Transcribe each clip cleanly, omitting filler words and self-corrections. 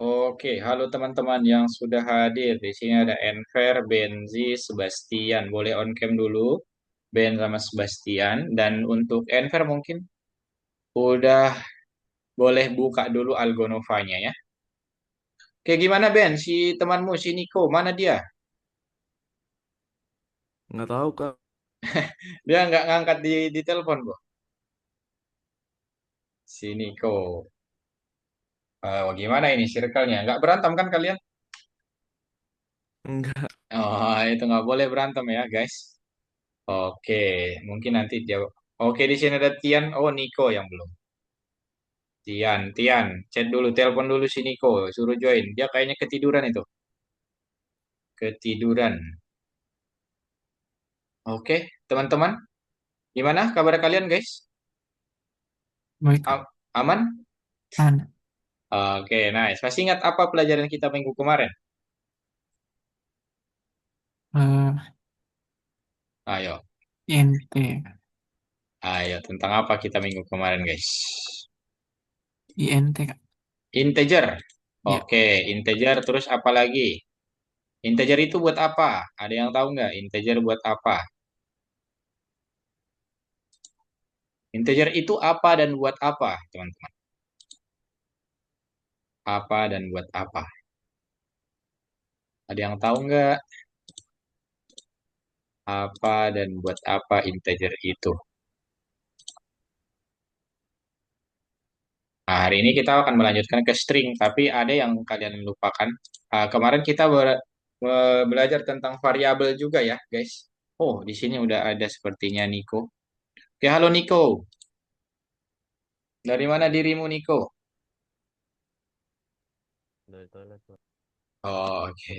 Oke, halo teman-teman yang sudah hadir. Di sini ada Enver, Benzi, Sebastian. Boleh on cam dulu, Ben sama Sebastian. Dan untuk Enver mungkin udah boleh buka dulu Algonovanya ya. Oke, gimana Ben? Si temanmu, si Niko, mana dia? Nggak tahu Kak. Dia nggak ngangkat di telepon, kok. Si Niko. Gimana ini circle-nya? Nggak berantem kan kalian? Enggak. Oh, itu nggak boleh berantem ya, guys. Oke, mungkin nanti dia. Oke, di sini ada Tian. Oh, Niko yang belum. Tian, chat dulu, telepon dulu si Niko, suruh join. Dia kayaknya ketiduran itu. Ketiduran. Oke, teman-teman, gimana kabar kalian, guys? Baik, Aman? An, Oke, nice. Masih ingat apa pelajaran kita minggu kemarin? eh, Ayo, INT, ayo, tentang apa kita minggu kemarin, guys? INT, Kak. Integer. Ya, Oke, integer terus apa lagi? Integer itu buat apa? Ada yang tahu nggak? Integer buat apa? Integer itu apa dan buat apa, teman-teman? Apa dan buat apa? Ada yang tahu nggak? Apa dan buat apa integer itu? Nah, hari ini kita akan melanjutkan ke string, tapi ada yang kalian lupakan. Kemarin kita belajar tentang variabel juga ya, guys. Oh, di sini udah ada sepertinya Niko. Oke, halo Niko. Dari mana dirimu, Niko? Dari toilet Pak. Oh, oke.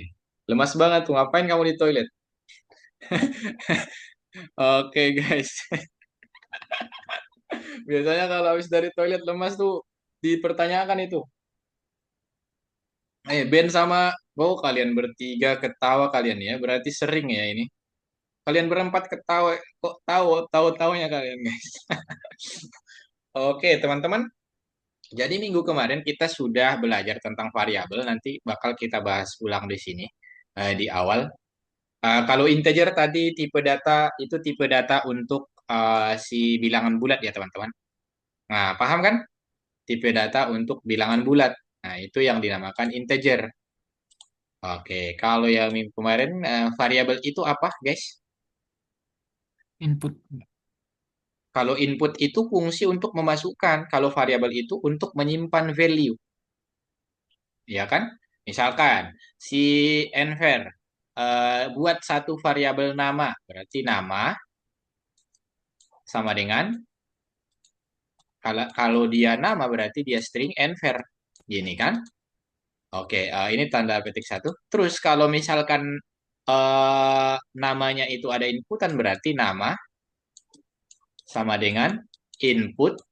Lemas banget tuh. Ngapain kamu di toilet? Oke, guys. Biasanya kalau habis dari toilet lemas tuh dipertanyakan itu. Ben sama kalian bertiga ketawa kalian ya. Berarti sering ya ini. Kalian berempat ketawa, kok tahu-taunya kalian, guys. Oke, teman-teman. Jadi minggu kemarin kita sudah belajar tentang variabel. Nanti bakal kita bahas ulang di sini di awal. Kalau integer tadi tipe data itu tipe data untuk si bilangan bulat ya, teman-teman. Nah, paham kan? Tipe data untuk bilangan bulat. Nah, itu yang dinamakan integer. Oke, kalau yang minggu kemarin variabel itu apa, guys? input. Kalau input itu fungsi untuk memasukkan, kalau variabel itu untuk menyimpan value, ya kan? Misalkan si Enver buat satu variabel nama, berarti nama sama dengan kalau dia nama berarti dia string Enver, gini kan? Oke, ini tanda petik satu. Terus kalau misalkan namanya itu ada inputan berarti nama sama dengan input.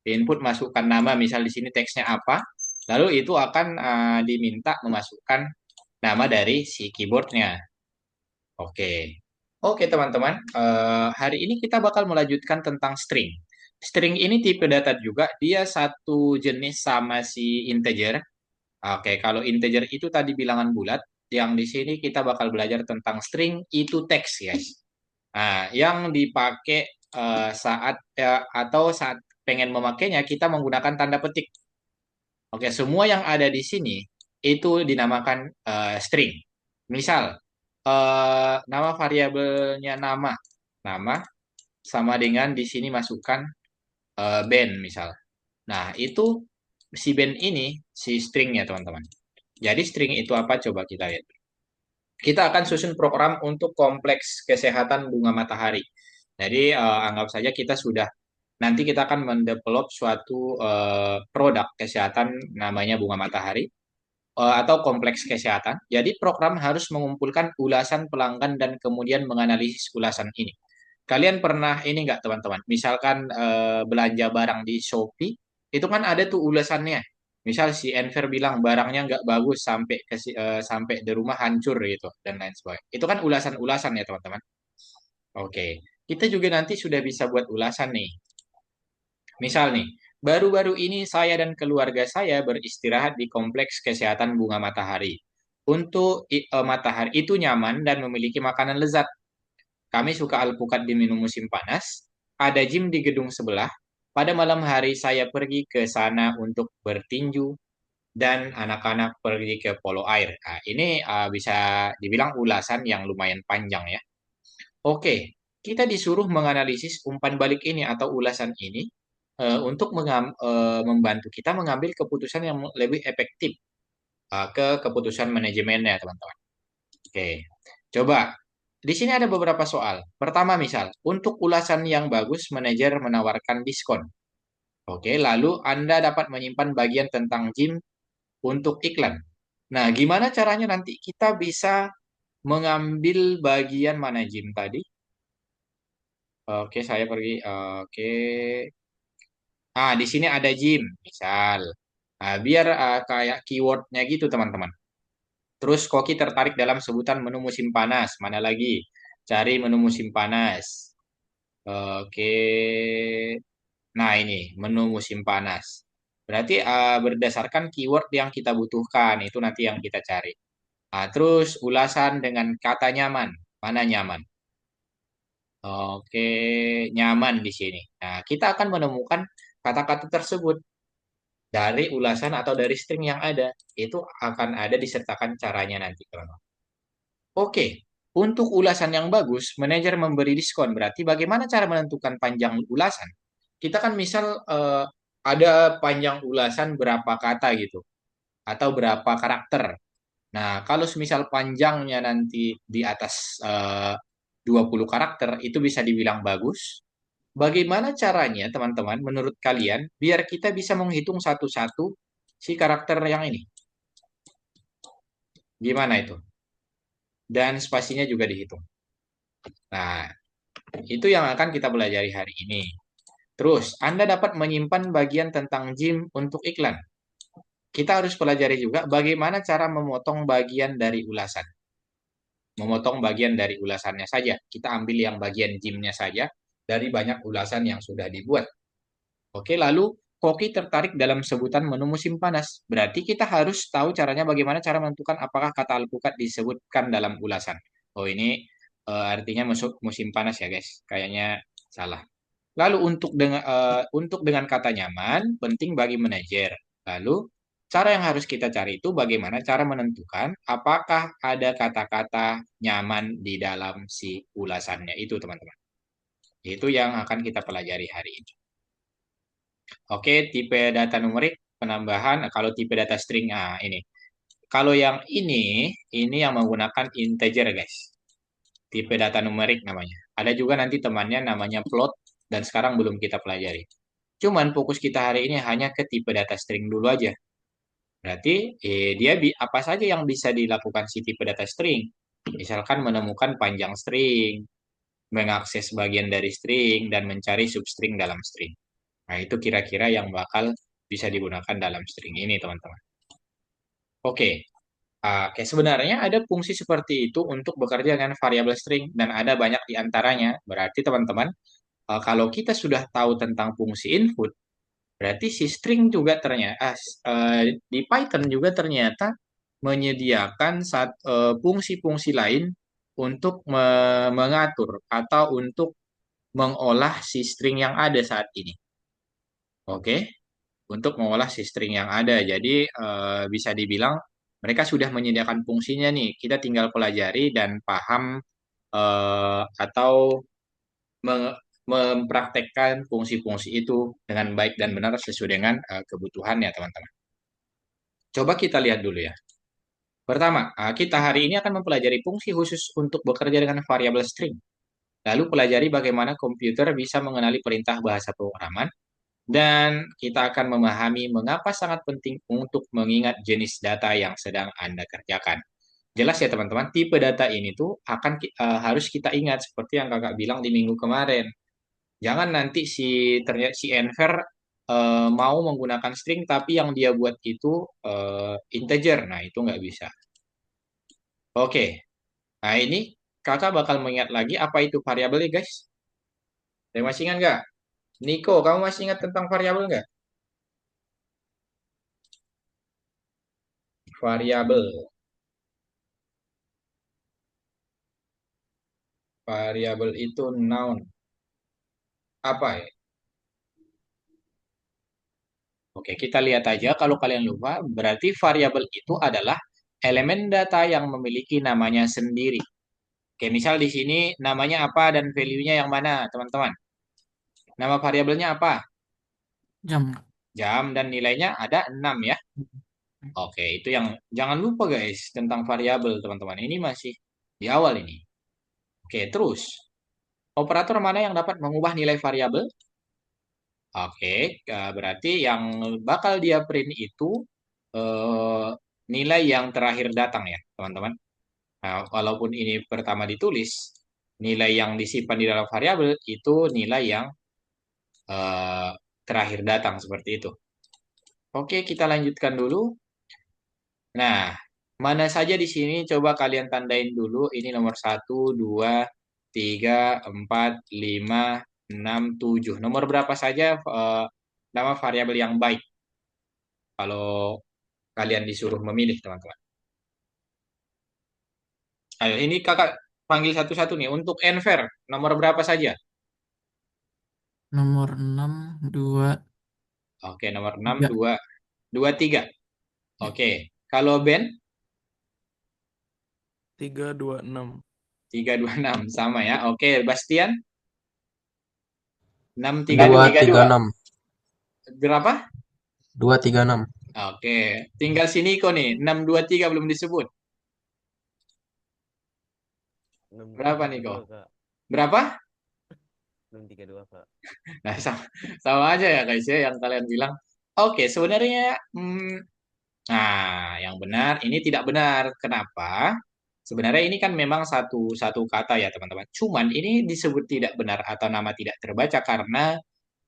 Input masukkan nama, misal di sini teksnya apa, lalu itu akan diminta memasukkan nama dari si keyboardnya. Oke, oke teman-teman. Hari ini kita bakal melanjutkan tentang string. String ini tipe data juga, dia satu jenis sama si integer. Oke, kalau integer itu tadi bilangan bulat, yang di sini kita bakal belajar tentang string itu teks, guys. Nah, yang dipakai saat atau saat pengen memakainya kita menggunakan tanda petik. Oke, semua yang ada di sini itu dinamakan string. Misal, nama variabelnya nama, nama sama dengan di sini masukkan band misal. Nah, itu si band ini si stringnya teman-teman. Jadi string itu apa? Coba kita lihat. Kita akan susun program untuk kompleks kesehatan bunga matahari. Jadi anggap saja kita sudah nanti kita akan mendevelop suatu produk kesehatan namanya bunga matahari atau kompleks kesehatan. Jadi program harus mengumpulkan ulasan pelanggan dan kemudian menganalisis ulasan ini. Kalian pernah ini nggak teman-teman? Misalkan belanja barang di Shopee, itu kan ada tuh ulasannya. Misal si Enver bilang barangnya nggak bagus sampai di rumah hancur gitu dan lain sebagainya. Itu kan ulasan-ulasan ya teman-teman. Oke, kita juga nanti sudah bisa buat ulasan nih. Misal nih, baru-baru ini saya dan keluarga saya beristirahat di kompleks kesehatan bunga matahari. Untuk matahari itu nyaman dan memiliki makanan lezat. Kami suka alpukat diminum musim panas. Ada gym di gedung sebelah. Pada malam hari saya pergi ke sana untuk bertinju dan anak-anak pergi ke polo air. Nah, ini bisa dibilang ulasan yang lumayan panjang ya. Oke, kita disuruh menganalisis umpan balik ini atau ulasan ini untuk membantu kita mengambil keputusan yang lebih efektif ke keputusan manajemennya, teman-teman. Oke, coba. Di sini ada beberapa soal. Pertama, misal, untuk ulasan yang bagus, manajer menawarkan diskon. Oke, lalu Anda dapat menyimpan bagian tentang gym untuk iklan. Nah, gimana caranya nanti kita bisa mengambil bagian mana gym tadi? Oke, saya pergi. Oke. Di sini ada gym, misal. Biar kayak keywordnya gitu, teman-teman. Terus Koki tertarik dalam sebutan menu musim panas. Mana lagi? Cari menu musim panas. Oke. Nah, ini menu musim panas. Berarti berdasarkan keyword yang kita butuhkan, itu nanti yang kita cari. Terus ulasan dengan kata nyaman. Mana nyaman? Oke, nyaman di sini. Nah, kita akan menemukan kata-kata tersebut dari ulasan atau dari string yang ada. Itu akan ada disertakan caranya nanti, teman-teman. Oke, untuk ulasan yang bagus, manajer memberi diskon. Berarti bagaimana cara menentukan panjang ulasan? Kita kan misal ada panjang ulasan berapa kata gitu, atau berapa karakter. Nah, kalau semisal panjangnya nanti di atas 20 karakter, itu bisa dibilang bagus. Bagaimana caranya, teman-teman, menurut kalian, biar kita bisa menghitung satu-satu si karakter yang ini? Gimana itu? Dan spasinya juga dihitung. Nah, itu yang akan kita pelajari hari ini. Terus, Anda dapat menyimpan bagian tentang gym untuk iklan. Kita harus pelajari juga bagaimana cara memotong bagian dari ulasan. Memotong bagian dari ulasannya saja. Kita ambil yang bagian gymnya saja dari banyak ulasan yang sudah dibuat. Oke, lalu Koki tertarik dalam sebutan menu musim panas. Berarti kita harus tahu caranya bagaimana cara menentukan apakah kata alpukat disebutkan dalam ulasan. Oh, ini artinya masuk musim panas ya, guys. Kayaknya salah. Lalu untuk dengan kata nyaman penting bagi manajer. Lalu cara yang harus kita cari itu bagaimana cara menentukan apakah ada kata-kata nyaman di dalam si ulasannya itu, teman-teman. Itu yang akan kita pelajari hari ini. Oke, tipe data numerik penambahan. Kalau tipe data string, ini. Kalau yang ini yang menggunakan integer, guys. Tipe data numerik namanya. Ada juga nanti temannya namanya float, dan sekarang belum kita pelajari. Cuman fokus kita hari ini hanya ke tipe data string dulu aja. Berarti dia apa saja yang bisa dilakukan si tipe data string. Misalkan menemukan panjang string, mengakses bagian dari string, dan mencari substring dalam string. Nah, itu kira-kira yang bakal bisa digunakan dalam string ini, teman-teman. Oke. Oke, sebenarnya ada fungsi seperti itu untuk bekerja dengan variabel string dan ada banyak di antaranya. Berarti, teman-teman, kalau kita sudah tahu tentang fungsi input, berarti si string juga ternyata di Python juga ternyata menyediakan fungsi-fungsi lain untuk mengatur atau untuk mengolah si string yang ada saat ini. Oke, untuk mengolah si string yang ada. Jadi bisa dibilang mereka sudah menyediakan fungsinya nih. Kita tinggal pelajari dan paham atau mempraktekkan fungsi-fungsi itu dengan baik dan benar sesuai dengan kebutuhan ya, teman-teman. Coba kita lihat dulu ya. Pertama, kita hari ini akan mempelajari fungsi khusus untuk bekerja dengan variabel string. Lalu pelajari bagaimana komputer bisa mengenali perintah bahasa pemrograman. Dan kita akan memahami mengapa sangat penting untuk mengingat jenis data yang sedang Anda kerjakan. Jelas ya, teman-teman, tipe data ini tuh harus kita ingat seperti yang kakak bilang di minggu kemarin. Jangan nanti ternyata si Enver mau menggunakan string tapi yang dia buat itu integer. Nah, itu nggak bisa. Oke. Nah, ini kakak bakal mengingat lagi apa itu variabel ya, guys. Masih ingat nggak? Niko, kamu masih ingat tentang variabel nggak? Variabel. Variabel itu noun. Apa ya? Oke, kita lihat aja. Kalau kalian lupa, berarti variabel itu adalah elemen data yang memiliki namanya sendiri. Oke, misal di sini namanya apa dan value-nya yang mana, teman-teman? Nama variabelnya apa? Jam. Jam dan nilainya ada 6 ya. Oke, itu yang jangan lupa guys tentang variabel, teman-teman. Ini masih di awal ini. Oke, terus operator mana yang dapat mengubah nilai variabel? Oke, berarti yang bakal dia print itu eh, nilai yang terakhir datang ya, teman-teman. Nah, walaupun ini pertama ditulis, nilai yang disimpan di dalam variabel itu nilai yang eh, terakhir datang seperti itu. Oke, kita lanjutkan dulu. Nah, mana saja di sini coba kalian tandain dulu. Ini nomor 1, 2, 3, 4, 5, 6, 7. Nomor berapa saja nama variabel yang baik kalau kalian disuruh memilih, teman-teman. Ayo, ini kakak panggil satu-satu nih. Untuk Enver, nomor berapa saja? Nomor 6, 2, Oke, nomor 6, 3. 2, 2, 3. Ya. Oke, kalau Ben, 326. 3, 2, 6. Sama ya. Oke, Bastian, 6, 3, Dua 2. tiga enam, Berapa? 236. Oke, tinggal si Niko nih. 6, 2, 3 belum disebut. 6, Berapa 3, Niko? 2, Kak. Berapa? 6, 3, 2, Kak. Nah, sama aja ya guys ya yang kalian bilang. Oke, sebenarnya nah, yang benar ini tidak benar. Kenapa? Sebenarnya ini kan memang satu satu kata ya teman-teman. Cuman ini disebut tidak benar atau nama tidak terbaca karena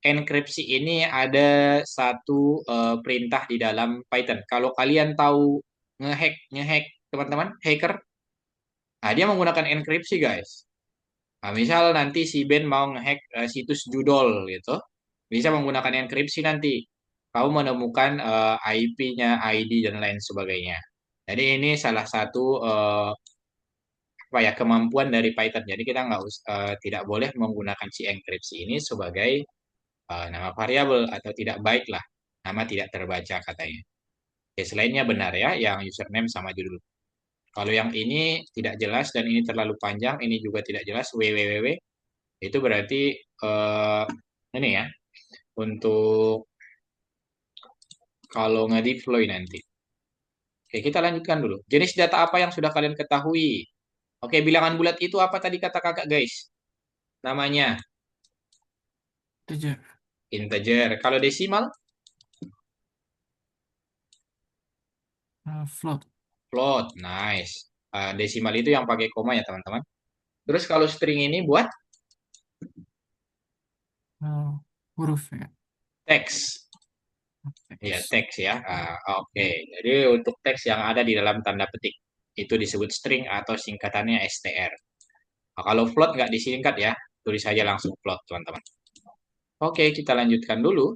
enkripsi ini ada satu perintah di dalam Python. Kalau kalian tahu ngehack, ngehack teman-teman, hacker, nah dia menggunakan enkripsi guys. Nah, misal nanti si Ben mau ngehack situs judol gitu, bisa menggunakan enkripsi nanti. Kamu menemukan IP-nya, ID dan lain sebagainya. Jadi ini salah satu apa ya kemampuan dari Python. Jadi kita tidak boleh menggunakan si enkripsi ini sebagai nama variabel atau tidak baik lah. Nama tidak terbaca katanya. Oke, selainnya benar ya, yang username sama judul. Kalau yang ini tidak jelas dan ini terlalu panjang, ini juga tidak jelas www itu berarti ini ya untuk kalau nge-deploy nanti. Oke, kita lanjutkan dulu. Jenis data apa yang sudah kalian ketahui? Oke, bilangan bulat itu apa tadi kata kakak guys? Namanya Integer. integer. Kalau desimal, Float. float. Nice. Desimal itu yang pakai koma ya teman-teman. Terus kalau string ini buat Huruf ya. teks. Ya, Teks. teks ya. Oke. Jadi untuk teks yang ada di dalam tanda petik itu disebut string atau singkatannya str. Nah, kalau float nggak disingkat ya, tulis saja langsung float teman-teman. Oke, kita lanjutkan dulu.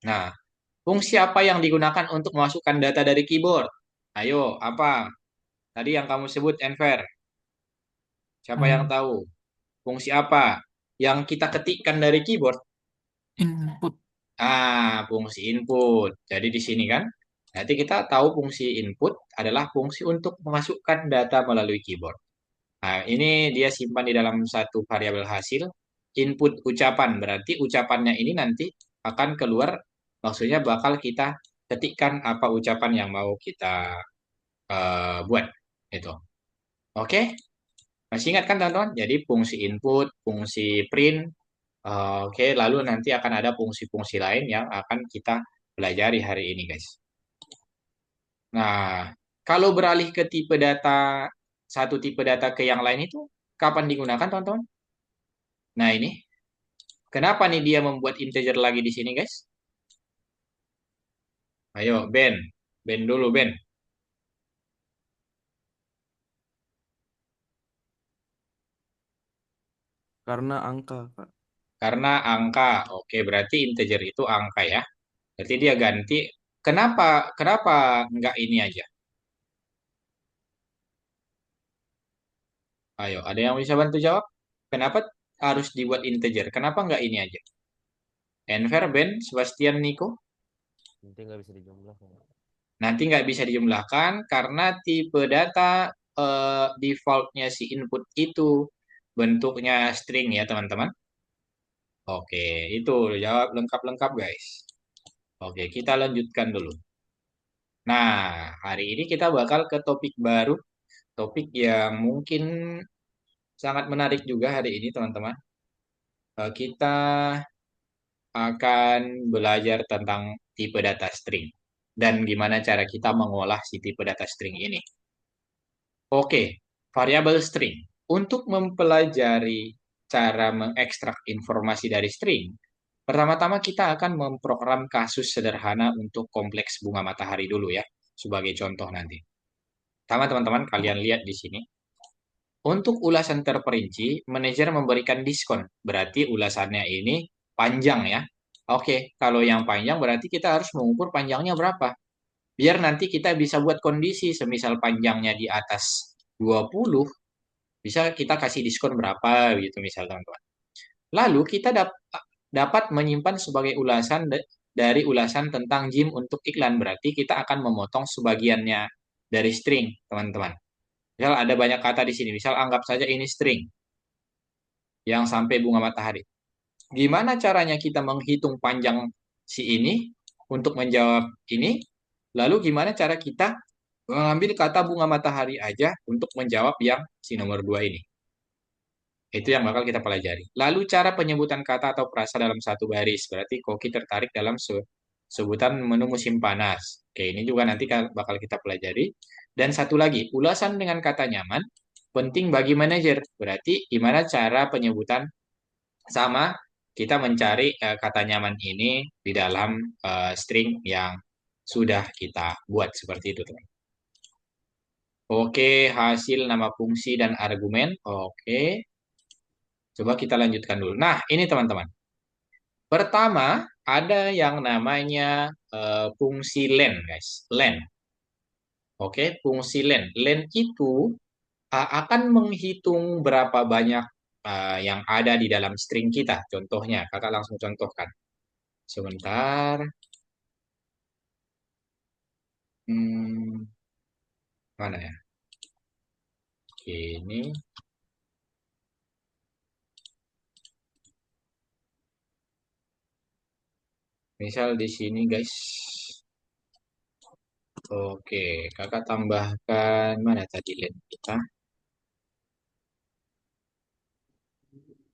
Nah, fungsi apa yang digunakan untuk memasukkan data dari keyboard? Ayo, apa? Tadi yang kamu sebut Enver. Siapa yang Eh, tahu? Fungsi apa yang kita ketikkan dari keyboard? Input. Fungsi input. Jadi di sini kan, nanti kita tahu fungsi input adalah fungsi untuk memasukkan data melalui keyboard. Nah, ini dia simpan di dalam satu variabel hasil, input ucapan. Berarti ucapannya ini nanti akan keluar, maksudnya bakal kita ketikkan apa ucapan yang mau kita buat. Itu. Oke? Masih ingat kan teman-teman? Jadi fungsi input, fungsi print, oke, lalu nanti akan ada fungsi-fungsi lain yang akan kita pelajari hari ini, guys. Nah, kalau beralih ke tipe data, satu tipe data ke yang lain itu kapan digunakan, teman-teman? Nah, ini. Kenapa nih dia membuat integer lagi di sini, guys? Ayo, Ben. Ben dulu, Ben. Karena angka, Kak. Karena angka. Oke, berarti integer itu angka ya. Berarti dia ganti. Kenapa nggak ini aja? Ayo, ada yang bisa bantu jawab? Kenapa harus dibuat integer? Kenapa nggak ini aja? Enver, Ben, Sebastian, Nico. Nanti nggak bisa dijumlahkan. Nanti nggak bisa dijumlahkan karena tipe data defaultnya si input itu bentuknya string ya teman-teman. Oke, itu jawab lengkap-lengkap guys. Oke, kita lanjutkan dulu. Nah, hari ini kita bakal ke topik baru, topik yang mungkin sangat menarik juga hari ini teman-teman. Kita akan belajar tentang tipe data string dan gimana cara kita mengolah si tipe data string ini. Oke, variabel string. Untuk mempelajari cara mengekstrak informasi dari string, pertama-tama kita akan memprogram kasus sederhana untuk kompleks bunga matahari dulu ya, sebagai contoh nanti. Pertama teman-teman, kalian lihat di sini. Untuk ulasan terperinci, manajer memberikan diskon. Berarti ulasannya ini panjang ya. Oke, kalau yang panjang berarti kita harus mengukur panjangnya berapa. Biar nanti kita bisa buat kondisi, semisal panjangnya di atas 20, bisa kita kasih diskon berapa gitu misal teman-teman. Lalu kita dapat menyimpan sebagai ulasan dari ulasan tentang gym untuk iklan. Berarti kita akan memotong sebagiannya dari string, teman-teman. Misal ada banyak kata di sini. Misal anggap saja ini string yang sampai bunga matahari. Gimana caranya kita menghitung panjang si ini untuk menjawab ini? Lalu gimana cara kita mengambil kata bunga matahari aja untuk menjawab yang si nomor 2 ini? Itu yang bakal kita pelajari. Lalu cara penyebutan kata atau frasa dalam satu baris. Berarti Koki tertarik dalam sebutan menu musim panas. Oke, ini juga nanti bakal kita pelajari. Dan satu lagi, ulasan dengan kata nyaman penting bagi manajer. Berarti gimana cara penyebutan sama kita mencari kata nyaman ini di dalam string yang sudah kita buat seperti itu, teman. Oke, hasil nama fungsi dan argumen. Oke, coba kita lanjutkan dulu. Nah, ini teman-teman. Pertama, ada yang namanya fungsi len, guys. Len. Oke, fungsi len. Len itu akan menghitung berapa banyak yang ada di dalam string kita. Contohnya, kakak langsung contohkan. Sebentar. Hmm, mana ya? Ini. Misal di sini, guys. Oke, kakak tambahkan mana tadi len kita?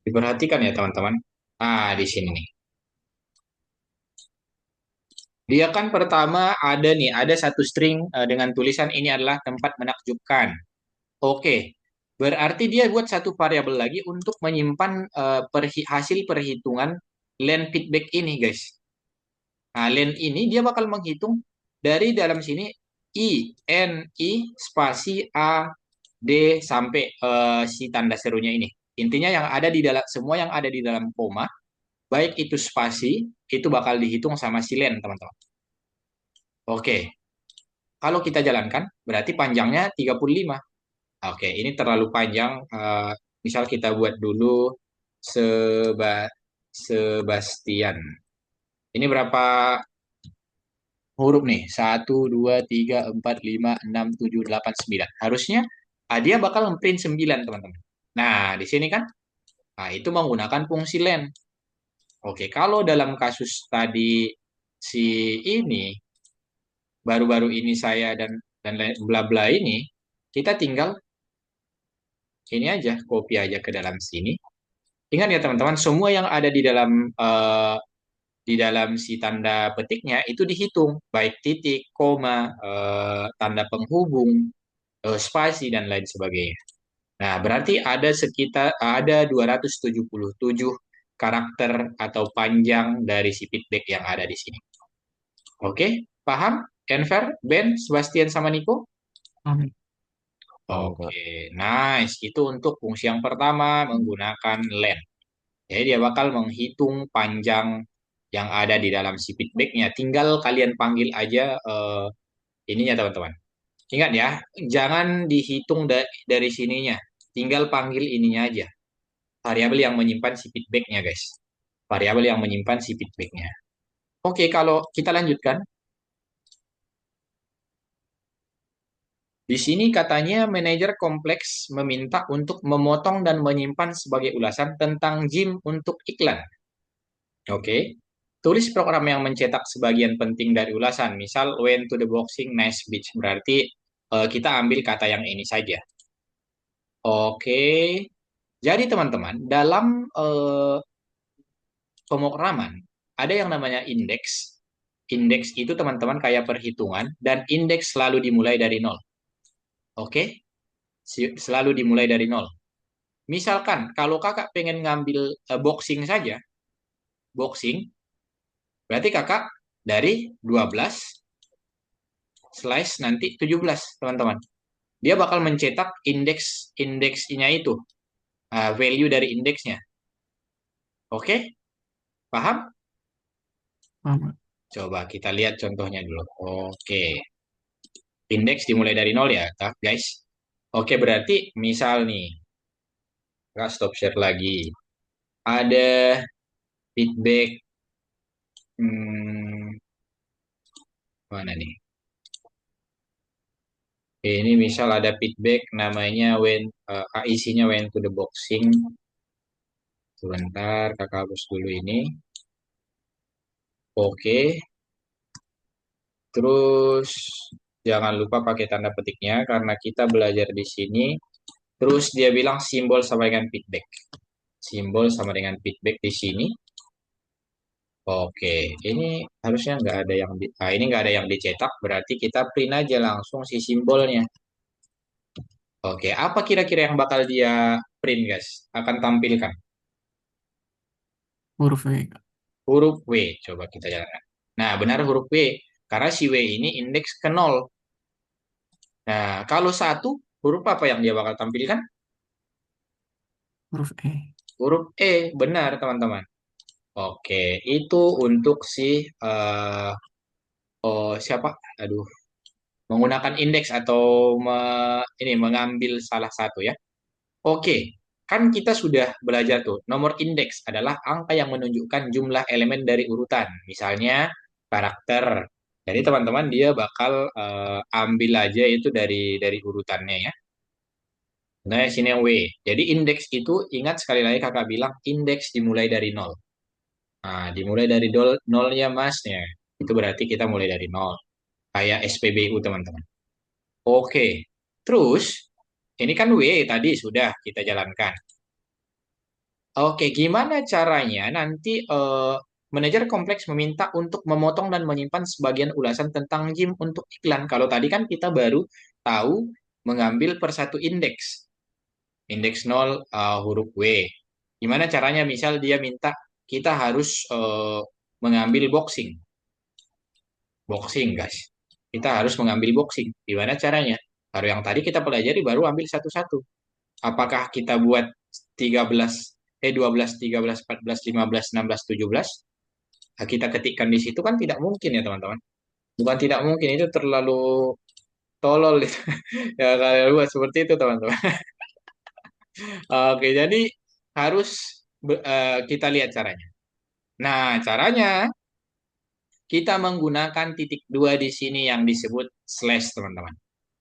Diperhatikan ya, teman-teman. Ah, di sini nih. Dia kan pertama ada nih, ada satu string dengan tulisan ini adalah tempat menakjubkan. Oke, berarti dia buat satu variabel lagi untuk menyimpan hasil perhitungan len feedback ini, guys. Nah, len ini dia bakal menghitung dari dalam sini I, N, I, spasi A, D, sampai si tanda serunya ini. Intinya yang ada di dalam, semua yang ada di dalam koma, baik itu spasi, itu bakal dihitung sama si len, teman-teman. Oke, kalau kita jalankan, berarti panjangnya 35. Oke, ini terlalu panjang. Misal kita buat dulu Seba, Sebastian. Ini berapa huruf nih? 1, 2, 3, 4, 5, 6, 7, 8, 9. Harusnya dia bakal print 9, teman-teman. Nah, di sini kan, itu menggunakan fungsi len. Oke, kalau dalam kasus tadi si ini, baru-baru ini saya dan bla bla ini, kita tinggal ini aja, copy aja ke dalam sini. Ingat ya teman-teman, semua yang ada di dalam si tanda petiknya itu dihitung, baik titik, koma, tanda penghubung, spasi dan lain sebagainya. Nah, berarti ada 277 karakter atau panjang dari si feedback yang ada di sini. Oke, paham? Enver, Ben, Sebastian sama Nico? Amin. Oke, nice. Itu untuk fungsi yang pertama menggunakan len. Jadi dia bakal menghitung panjang yang ada di dalam si feedbacknya. Tinggal kalian panggil aja ininya teman-teman. Ingat ya, jangan dihitung dari sininya. Tinggal panggil ininya aja. Variabel yang menyimpan si feedbacknya guys. Variabel yang menyimpan si feedbacknya. Oke, kalau kita lanjutkan. Di sini katanya manajer kompleks meminta untuk memotong dan menyimpan sebagai ulasan tentang gym untuk iklan. Oke. Tulis program yang mencetak sebagian penting dari ulasan. Misal went to the boxing nice beach. Berarti kita ambil kata yang ini saja. Oke. Jadi teman-teman, dalam pemrograman ada yang namanya indeks. Indeks itu teman-teman kayak perhitungan dan indeks selalu dimulai dari nol. Oke? Selalu dimulai dari nol. Misalkan kalau kakak pengen ngambil boxing saja, boxing, berarti kakak dari 12 slice nanti 17, teman-teman. Dia bakal mencetak indeksnya itu, value dari indeksnya. Oke? Paham? Paham nggak? Coba kita lihat contohnya dulu. Oke. Indeks dimulai dari nol ya, guys. Oke, berarti misal nih, kakak stop share lagi. Ada feedback, mana nih? Ini misal ada feedback namanya isinya went to the boxing. Sebentar, kakak hapus dulu ini. Oke, terus jangan lupa pakai tanda petiknya karena kita belajar di sini. Terus dia bilang simbol sama dengan feedback. Simbol sama dengan feedback di sini. Oke, ini harusnya nggak ada yang ini nggak ada yang dicetak, berarti kita print aja langsung si simbolnya. Oke, apa kira-kira yang bakal dia print, guys? Akan tampilkan Huruf W, Kak. huruf W. Coba kita jalankan. Nah, benar huruf W. Karena si W ini indeks ke 0. Nah, kalau satu, huruf apa yang dia bakal tampilkan? Huruf E. Huruf E. Benar, teman-teman. Oke, itu untuk si siapa? Aduh, menggunakan indeks atau ini mengambil salah satu ya. Oke, kan kita sudah belajar tuh. Nomor indeks adalah angka yang menunjukkan jumlah elemen dari urutan. Misalnya karakter. Jadi teman-teman dia bakal ambil aja itu dari urutannya ya. Nah, sini yang W. Jadi indeks itu ingat sekali lagi kakak bilang indeks dimulai dari nol. Nah, dimulai dari nolnya masnya. Itu berarti kita mulai dari nol. Kayak SPBU teman-teman. Oke. Terus ini kan W tadi sudah kita jalankan. Oke, gimana caranya nanti manajer kompleks meminta untuk memotong dan menyimpan sebagian ulasan tentang gym untuk iklan. Kalau tadi kan kita baru tahu mengambil per satu indeks. Indeks 0 huruf W. Gimana caranya? Misal dia minta kita harus mengambil boxing. Boxing, guys. Kita harus mengambil boxing. Gimana caranya? Baru yang tadi kita pelajari baru ambil satu-satu. Apakah kita buat 13 12 13 14 15 16 17? Nah, kita ketikkan di situ kan tidak mungkin ya teman-teman. Bukan tidak mungkin itu terlalu tolol itu. Ya kalian buat seperti itu teman-teman. Oke, jadi harus kita lihat caranya. Nah, caranya kita menggunakan titik dua di sini yang disebut slash teman-teman.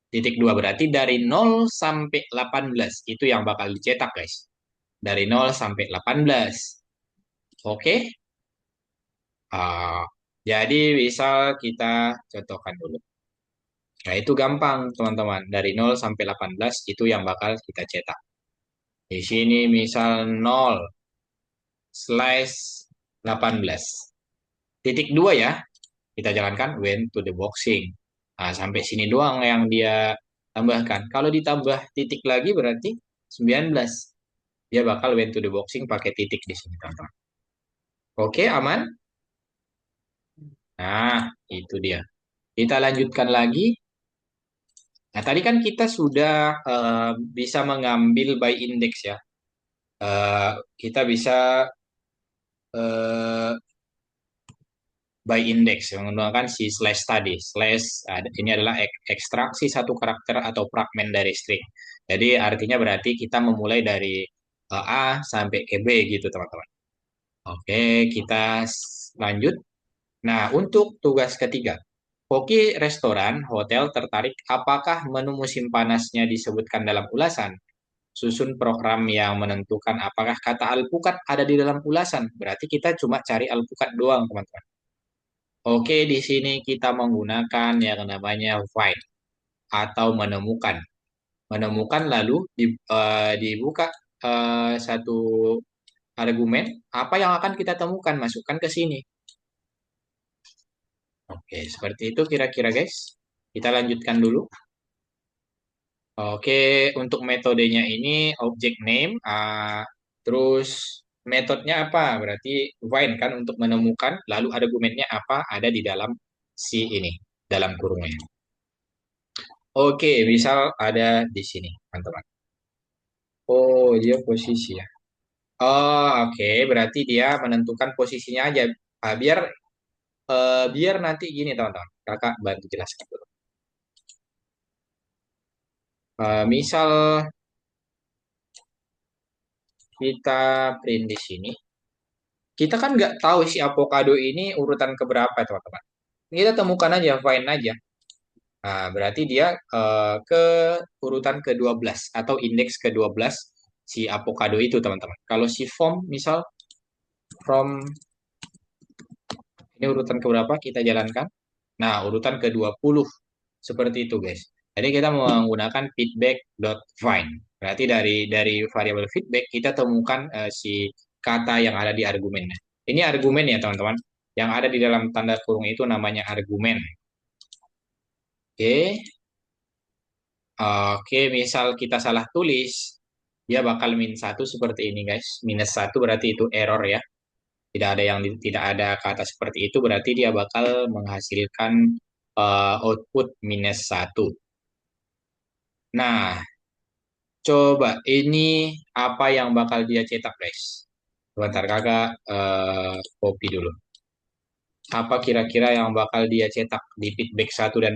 Titik dua berarti dari 0 sampai 18 itu yang bakal dicetak guys. Dari 0 sampai 18. Oke. Ah, jadi bisa kita contohkan dulu. Nah, itu gampang, teman-teman. Dari 0 sampai 18 itu yang bakal kita cetak. Di sini misal 0 slash 18. Titik 2 ya, kita jalankan went to the boxing. Nah, sampai sini doang yang dia tambahkan. Kalau ditambah titik lagi berarti 19. Dia bakal went to the boxing pakai titik di sini, teman-teman. Oke, aman? Nah, itu dia. Kita lanjutkan lagi. Nah, tadi kan kita sudah bisa mengambil by index ya. Eh, kita bisa eh, by index menggunakan si slash tadi. Slash ini adalah ekstraksi satu karakter atau fragmen dari string. Jadi artinya berarti kita memulai dari A sampai ke B gitu teman-teman. Oke, kita lanjut. Nah, untuk tugas ketiga. Koki restoran, hotel tertarik apakah menu musim panasnya disebutkan dalam ulasan? Susun program yang menentukan apakah kata alpukat ada di dalam ulasan. Berarti kita cuma cari alpukat doang, teman-teman. Oke, di sini kita menggunakan yang namanya find atau menemukan. Menemukan lalu dibuka satu argumen, apa yang akan kita temukan, masukkan ke sini. Oke, seperti itu kira-kira guys. Kita lanjutkan dulu. Oke, untuk metodenya ini object name, terus metodenya apa? Berarti find kan untuk menemukan, lalu argumennya apa? Ada di dalam si ini, dalam kurungnya. Oke, misal ada di sini, teman-teman. Oh, dia posisi ya. Oh, oke, berarti dia menentukan posisinya aja. Biar biar nanti gini, teman-teman. Kakak bantu jelaskan dulu. Misal kita print di sini, kita kan nggak tahu si avocado ini urutan keberapa, teman-teman. Kita temukan aja, find aja. Nah, berarti dia ke urutan ke-12 atau indeks ke-12 si avocado itu, teman-teman. Kalau si form, misal from ini urutan keberapa kita jalankan? Nah, urutan ke-20. Seperti itu, guys. Jadi kita menggunakan feedback.find. Berarti dari variabel feedback kita temukan si kata yang ada di argumennya. Ini argumen ya, teman-teman. Yang ada di dalam tanda kurung itu namanya argumen. Oke. Oke, misal kita salah tulis, dia bakal -1 seperti ini, guys. -1 berarti itu error ya. Tidak ada kata seperti itu berarti dia bakal menghasilkan output -1. Nah, coba ini apa yang bakal dia cetak, guys? Sebentar kakak copy dulu. Apa kira-kira yang bakal dia cetak di feedback 1 dan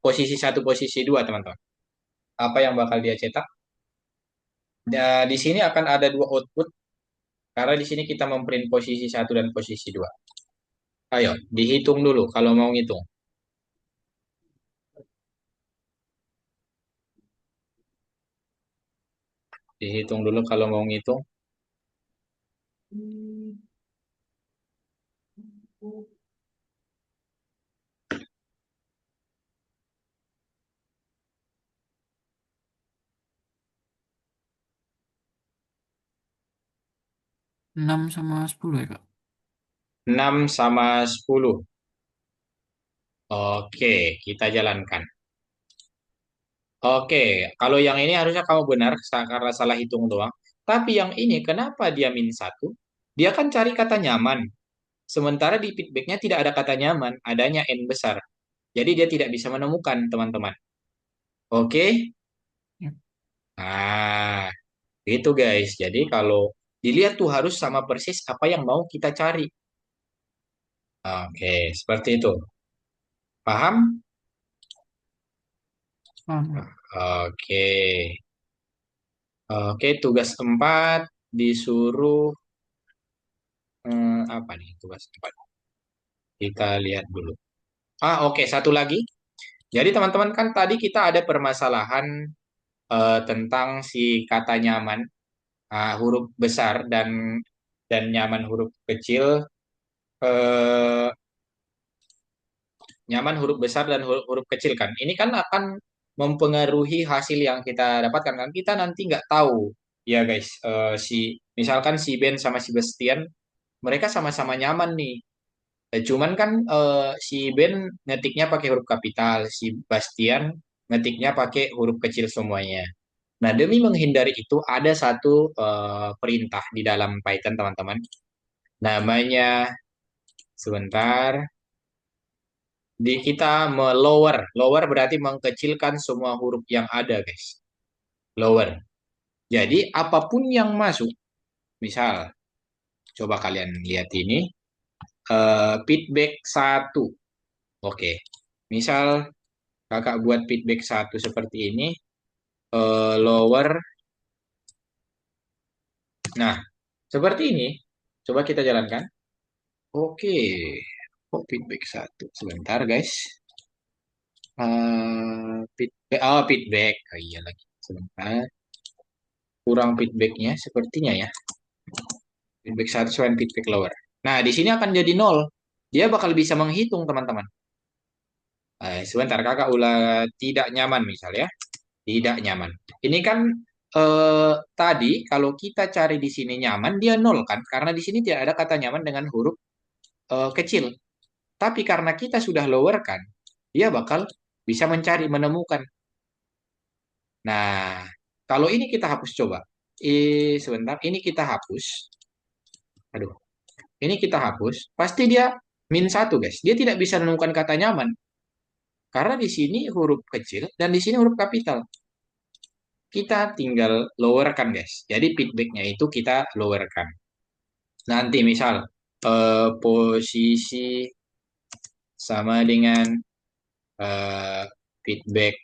posisi 1, posisi 2, teman-teman? Apa yang bakal dia cetak? Di sini akan ada dua output karena di sini kita memprint posisi 1 dan posisi 2. Ayo, dihitung dulu kalau mau ngitung. Dihitung dulu kalau mau ngitung. 6 sama 10 ya, Kak? 6 sama 10. Oke, kita jalankan. Oke, kalau yang ini harusnya kamu benar karena salah hitung doang. Tapi yang ini kenapa dia -1? Dia kan cari kata nyaman. Sementara di feedbacknya tidak ada kata nyaman, adanya N besar. Jadi dia tidak bisa menemukan, teman-teman. Oke? Ya. Nah, itu guys. Jadi kalau dilihat tuh harus sama persis apa yang mau kita cari. Oke, seperti itu. Paham? Paham, Kak. Oke. Oke, tugas 4 disuruh apa nih tugas 4? Kita lihat dulu. Oke, satu lagi. Jadi teman-teman kan tadi kita ada permasalahan tentang si kata nyaman huruf besar dan nyaman huruf kecil, eh, nyaman huruf besar dan huruf kecil kan. Ini kan akan mempengaruhi hasil yang kita dapatkan kan. Kita nanti nggak tahu ya guys. Misalkan si Ben sama si Bastian mereka sama-sama nyaman nih. Cuman kan si Ben ngetiknya pakai huruf kapital, si Bastian ngetiknya pakai huruf kecil semuanya. Nah, demi menghindari itu ada satu perintah di dalam Python, teman-teman. Namanya sebentar. Di kita lower. Lower berarti mengkecilkan semua huruf yang ada, guys. Lower. Jadi apapun yang masuk, misal coba kalian lihat ini. feedback satu. Oke, misal kakak buat feedback satu seperti ini, lower. Nah, seperti ini. Coba kita jalankan. Oke, oh, feedback satu. Sebentar, guys. Feedback, oh feedback. Oh iya lagi. Sebentar. Kurang feedbacknya sepertinya ya. Feedback satu selain feedback lower. Nah, di sini akan jadi nol. Dia bakal bisa menghitung, teman-teman. Sebentar, kakak ulah tidak nyaman misalnya. Tidak nyaman. Ini kan tadi kalau kita cari di sini nyaman, dia nol kan? Karena di sini tidak ada kata nyaman dengan huruf kecil. Tapi karena kita sudah lower kan, dia bakal bisa mencari, menemukan. Nah, kalau ini kita hapus coba. Sebentar, ini kita hapus. Aduh, ini kita hapus. Pasti dia min satu, guys. Dia tidak bisa menemukan kata nyaman. Karena di sini huruf kecil dan di sini huruf kapital. Kita tinggal lowerkan, guys. Jadi feedbacknya itu kita lowerkan. Nanti misal posisi sama dengan eh, feedback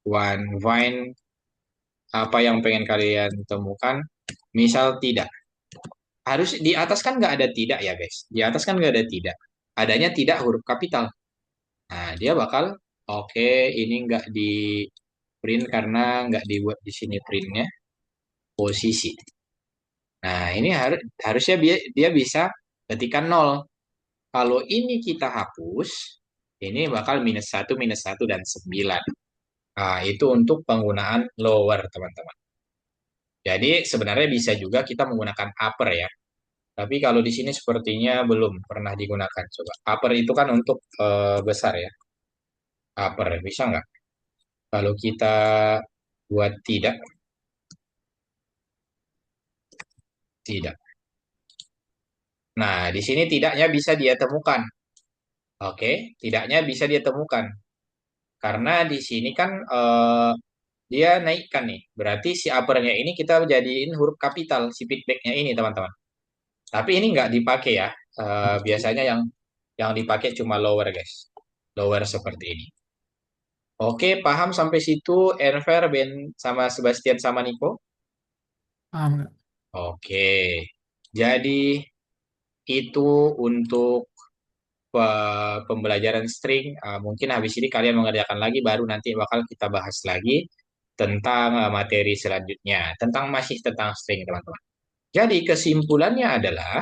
one fine, apa yang pengen kalian temukan. Misal tidak. Harus di atas kan nggak ada tidak ya, guys. Di atas kan nggak ada tidak. Adanya tidak huruf kapital. Nah, dia bakal oke, ini nggak di print karena nggak dibuat di sini printnya posisi. Nah, ini harusnya dia bisa ketikkan nol. Kalau ini kita hapus, ini bakal minus satu dan 9. Nah, itu untuk penggunaan lower, teman-teman. Jadi sebenarnya bisa juga kita menggunakan upper ya. Tapi kalau di sini sepertinya belum pernah digunakan. Coba. Upper itu kan untuk besar ya. Upper, bisa nggak? Kalau kita buat tidak, tidak. Nah, di sini tidaknya bisa dia temukan. Oke, tidaknya bisa dia temukan. Karena di sini kan dia naikkan nih. Berarti si uppernya ini kita jadiin huruf kapital, si feedbacknya ini, teman-teman. Tapi ini nggak dipakai ya. Biasanya yang dipakai cuma lower, guys. Lower seperti ini. Oke, paham sampai situ, Enver, Ben, sama Sebastian, sama Nico? Paham nggak? Oke, jadi itu untuk pembelajaran string. Mungkin habis ini kalian mengerjakan lagi, baru nanti bakal kita bahas lagi tentang materi selanjutnya, masih tentang string, teman-teman. Jadi kesimpulannya adalah,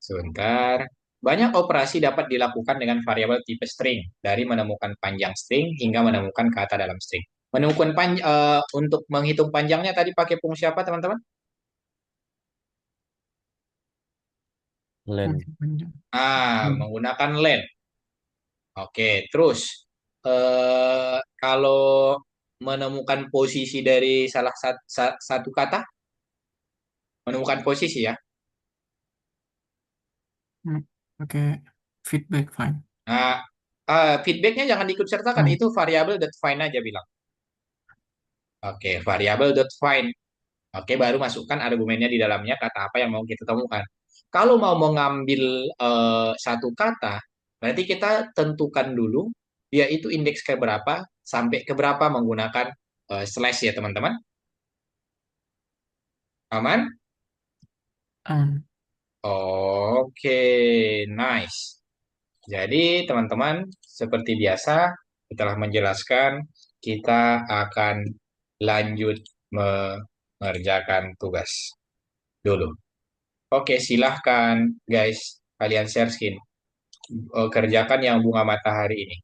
sebentar, banyak operasi dapat dilakukan dengan variabel tipe string, dari menemukan panjang string hingga menemukan kata dalam string. Menemukan untuk menghitung panjangnya tadi pakai fungsi apa, teman-teman? Len. Fungsi panjang. Menggunakan len. Oke, terus kalau menemukan posisi dari salah satu kata, menemukan posisi ya. Hmm, Pakai feedback fine. Nah, feedbacknya jangan diikut sertakan, Oh, itu variabel dot find aja bilang. Oke, variabel dot find. Oke, baru masukkan argumennya di dalamnya, kata apa yang mau kita temukan. Kalau mau mengambil satu kata, berarti kita tentukan dulu dia itu indeks ke berapa sampai ke berapa menggunakan slash ya, teman-teman. Aman? aman. Oke, nice. Jadi, teman-teman, seperti biasa, setelah menjelaskan, kita akan lanjut mengerjakan tugas dulu. Oke, silahkan, guys. Kalian share screen. Kerjakan yang bunga matahari ini.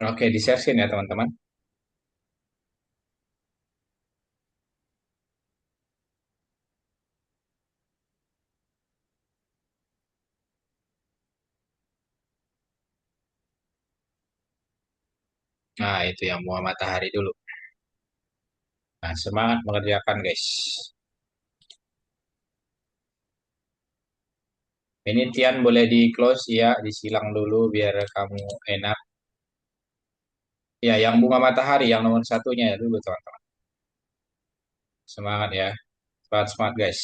Oke, di share screen ya, teman-teman. Nah, itu yang bunga matahari dulu. Nah, semangat mengerjakan, guys. Ini Tian boleh di close ya, disilang dulu biar kamu enak. Ya, yang bunga matahari, yang nomor satunya ya dulu, teman-teman. Semangat ya. Semangat, semangat, guys.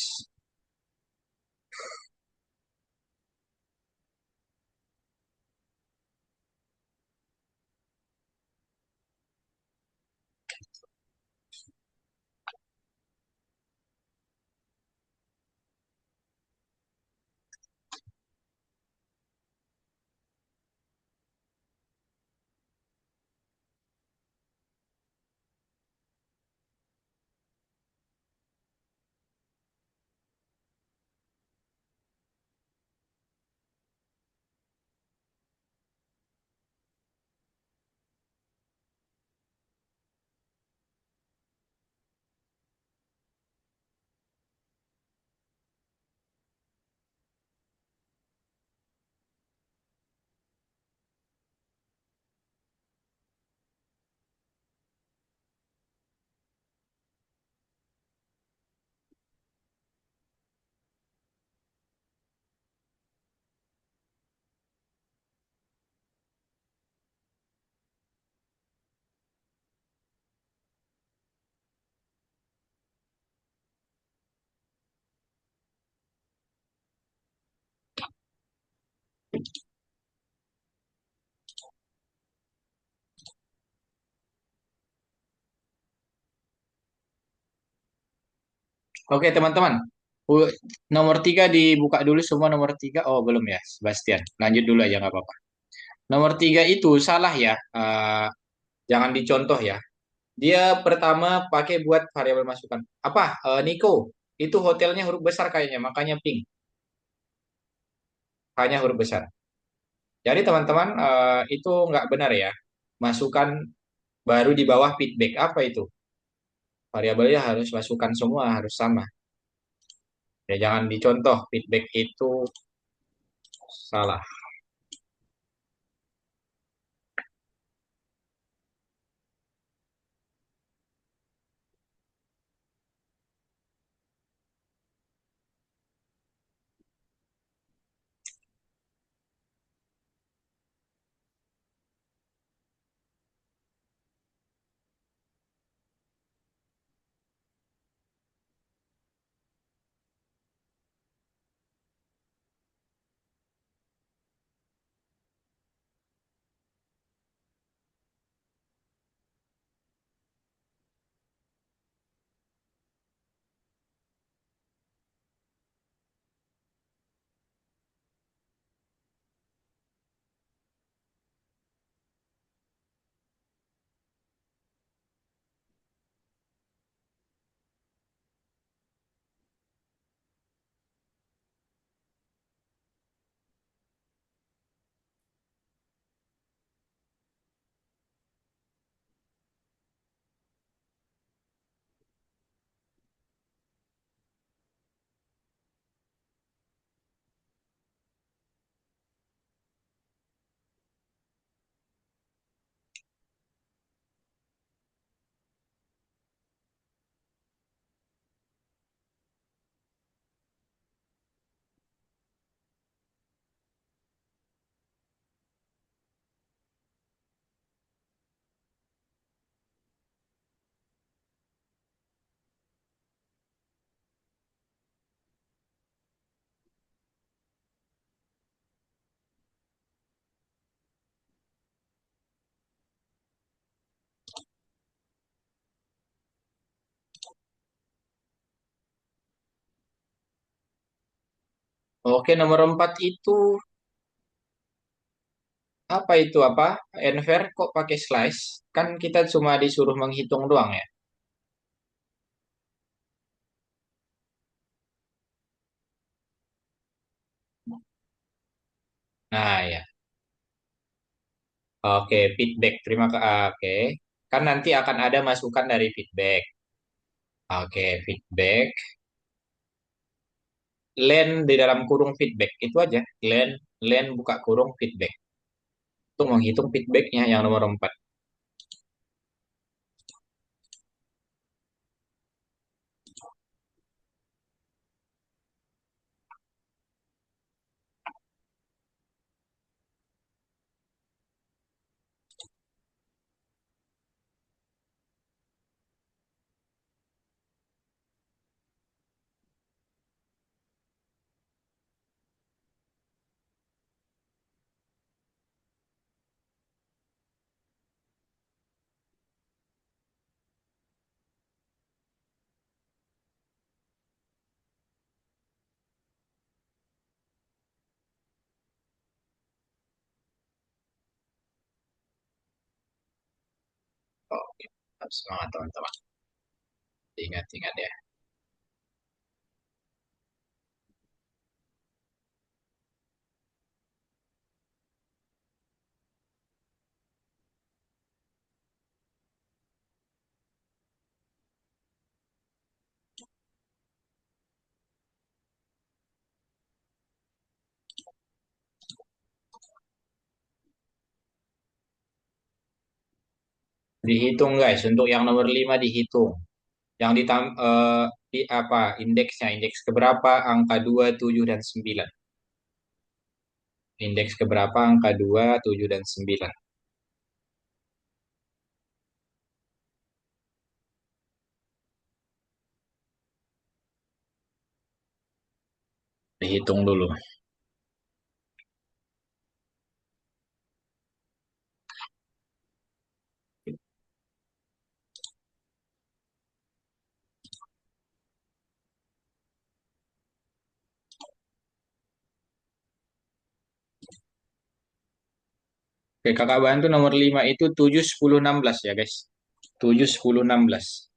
Oke, teman-teman. U- Nomor tiga dibuka dulu semua nomor tiga. Oh, belum ya, Sebastian. Lanjut dulu aja, nggak apa-apa. Nomor tiga itu salah ya. Jangan dicontoh ya. Dia pertama pakai buat variabel masukan. Apa? Nico. Itu hotelnya huruf besar kayaknya, makanya pink. Hanya huruf besar. Jadi teman-teman, itu nggak benar ya. Masukan baru di bawah feedback. Apa itu? Variabelnya harus masukan semua, harus sama. Ya, jangan dicontoh. Feedback itu salah. Oke, nomor 4 itu apa itu apa? Enver kok pakai slice? Kan kita cuma disuruh menghitung doang ya. Nah, ya. Oke, feedback. Terima kasih. Oke. Kan nanti akan ada masukan dari feedback. Oke, feedback. Len di dalam kurung feedback. Itu aja. Len buka kurung feedback. Untuk menghitung feedbacknya yang nomor 4. Tetap semangat teman-teman. Ingat-ingat ya. Dihitung guys, untuk yang nomor 5 dihitung. Yang di apa indeksnya, indeks keberapa, angka 2 7 dan 9. Indeks keberapa, angka 2 7 dan 9. Dihitung dulu. Oke, kakak bantu nomor 5 itu 7 10 16 ya guys. 7 10 16.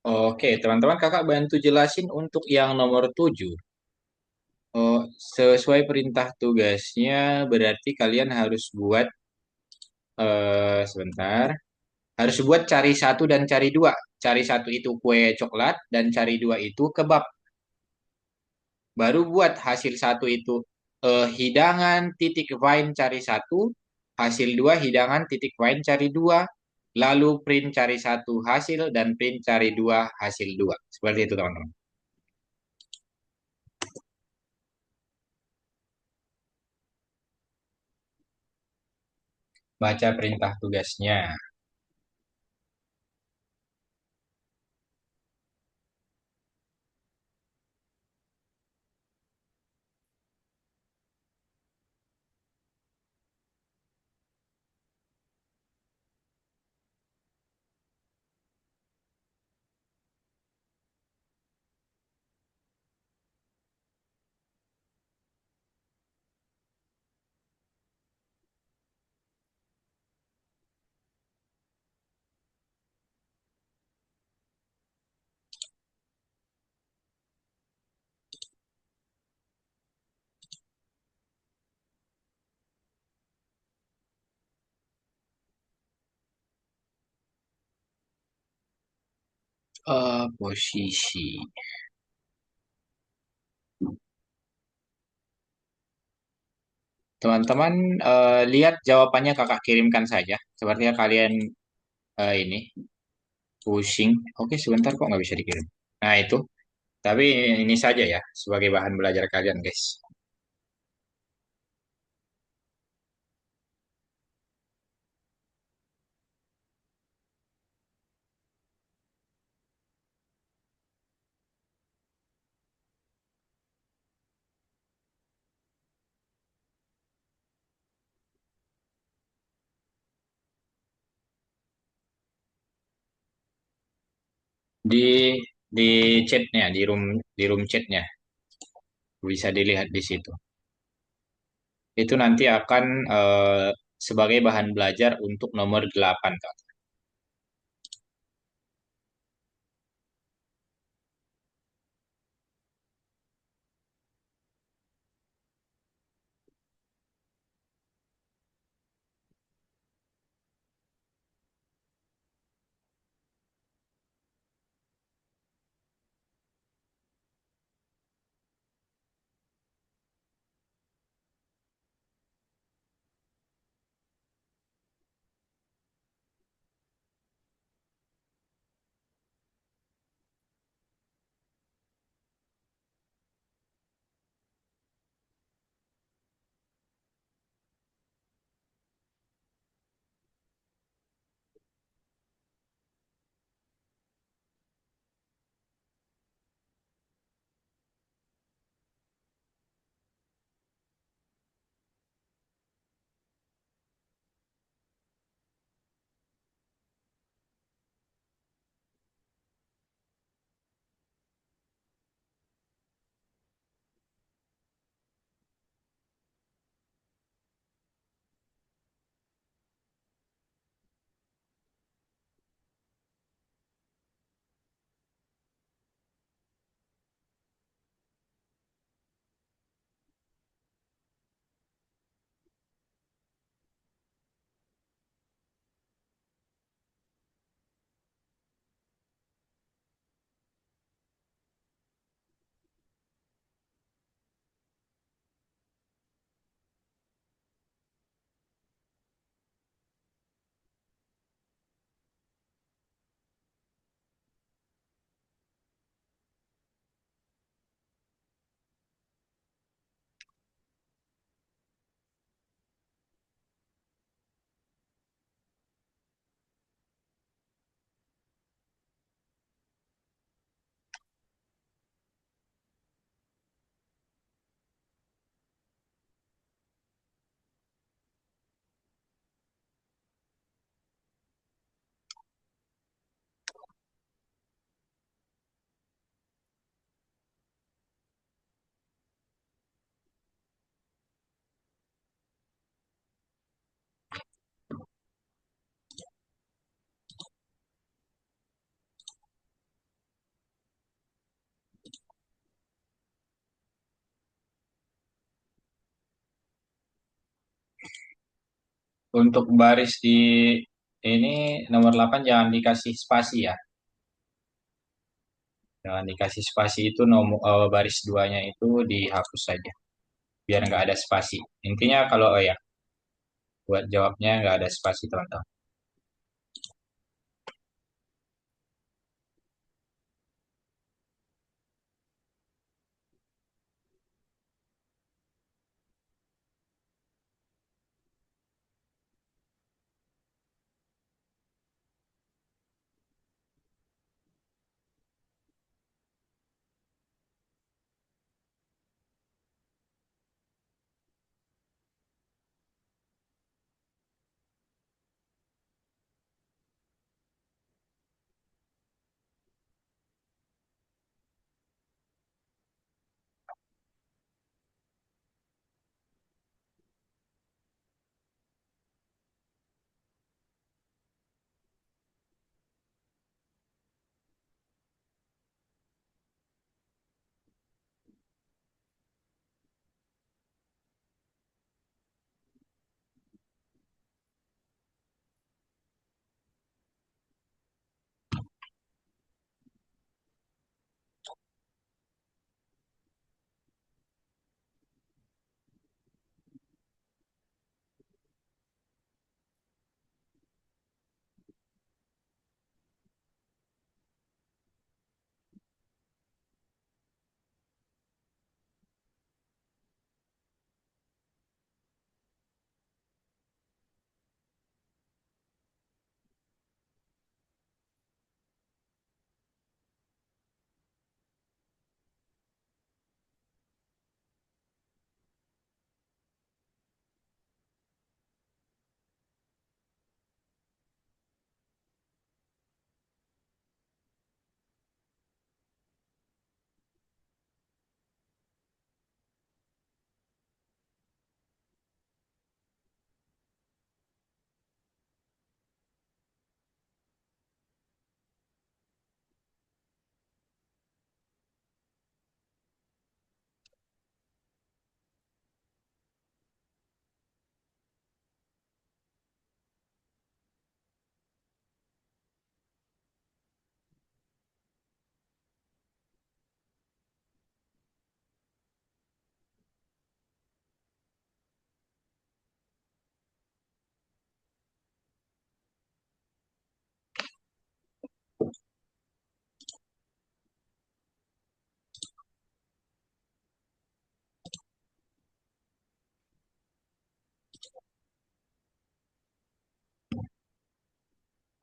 Oke, teman-teman kakak bantu jelasin untuk yang nomor 7. Oh, sesuai perintah tugasnya berarti kalian harus buat sebentar. Harus buat cari satu dan cari dua. Cari satu itu kue coklat dan cari dua itu kebab. Baru buat hasil satu itu hidangan titik find cari satu, hasil dua hidangan titik find cari dua, lalu print cari satu hasil dan print cari dua hasil dua. Seperti itu teman-teman. Baca perintah tugasnya. Posisi. Teman-teman lihat jawabannya kakak kirimkan saja. Sepertinya kalian ini pusing. Oke, sebentar kok nggak bisa dikirim. Nah itu. Tapi ini saja ya sebagai bahan belajar kalian guys. Di di chatnya, di room chatnya bisa dilihat di situ. Itu nanti akan sebagai bahan belajar untuk nomor 8 Kak. Untuk baris di ini nomor 8 jangan dikasih spasi ya. Jangan dikasih spasi itu nomor baris duanya itu dihapus saja biar nggak ada spasi. Intinya kalau ya buat jawabnya nggak ada spasi teman-teman.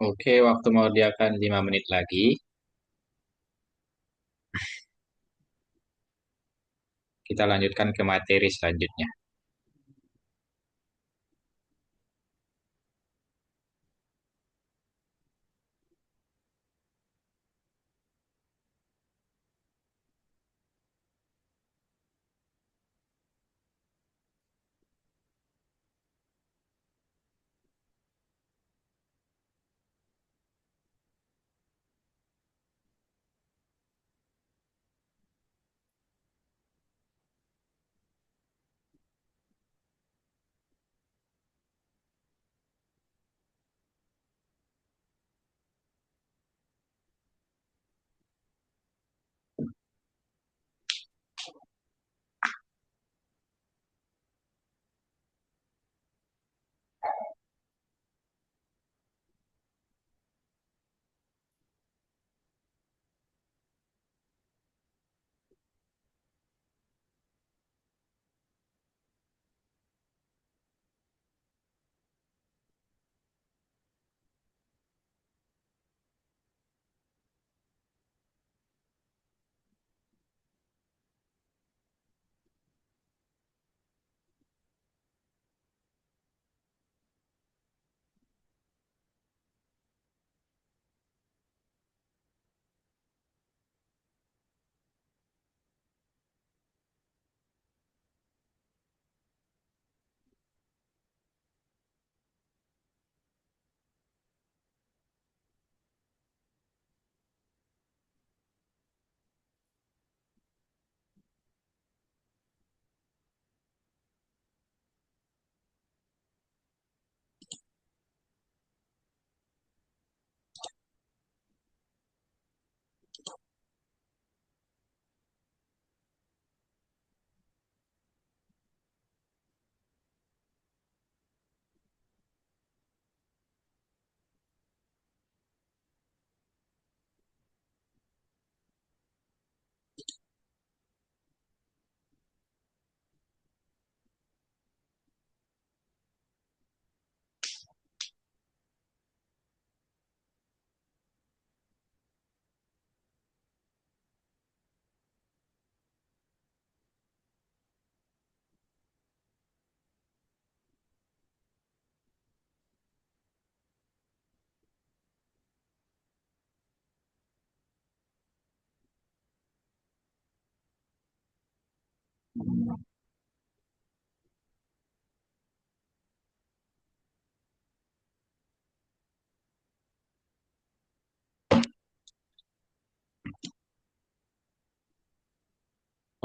Oke, waktu mau diakan 5 menit lagi. Kita lanjutkan ke materi selanjutnya.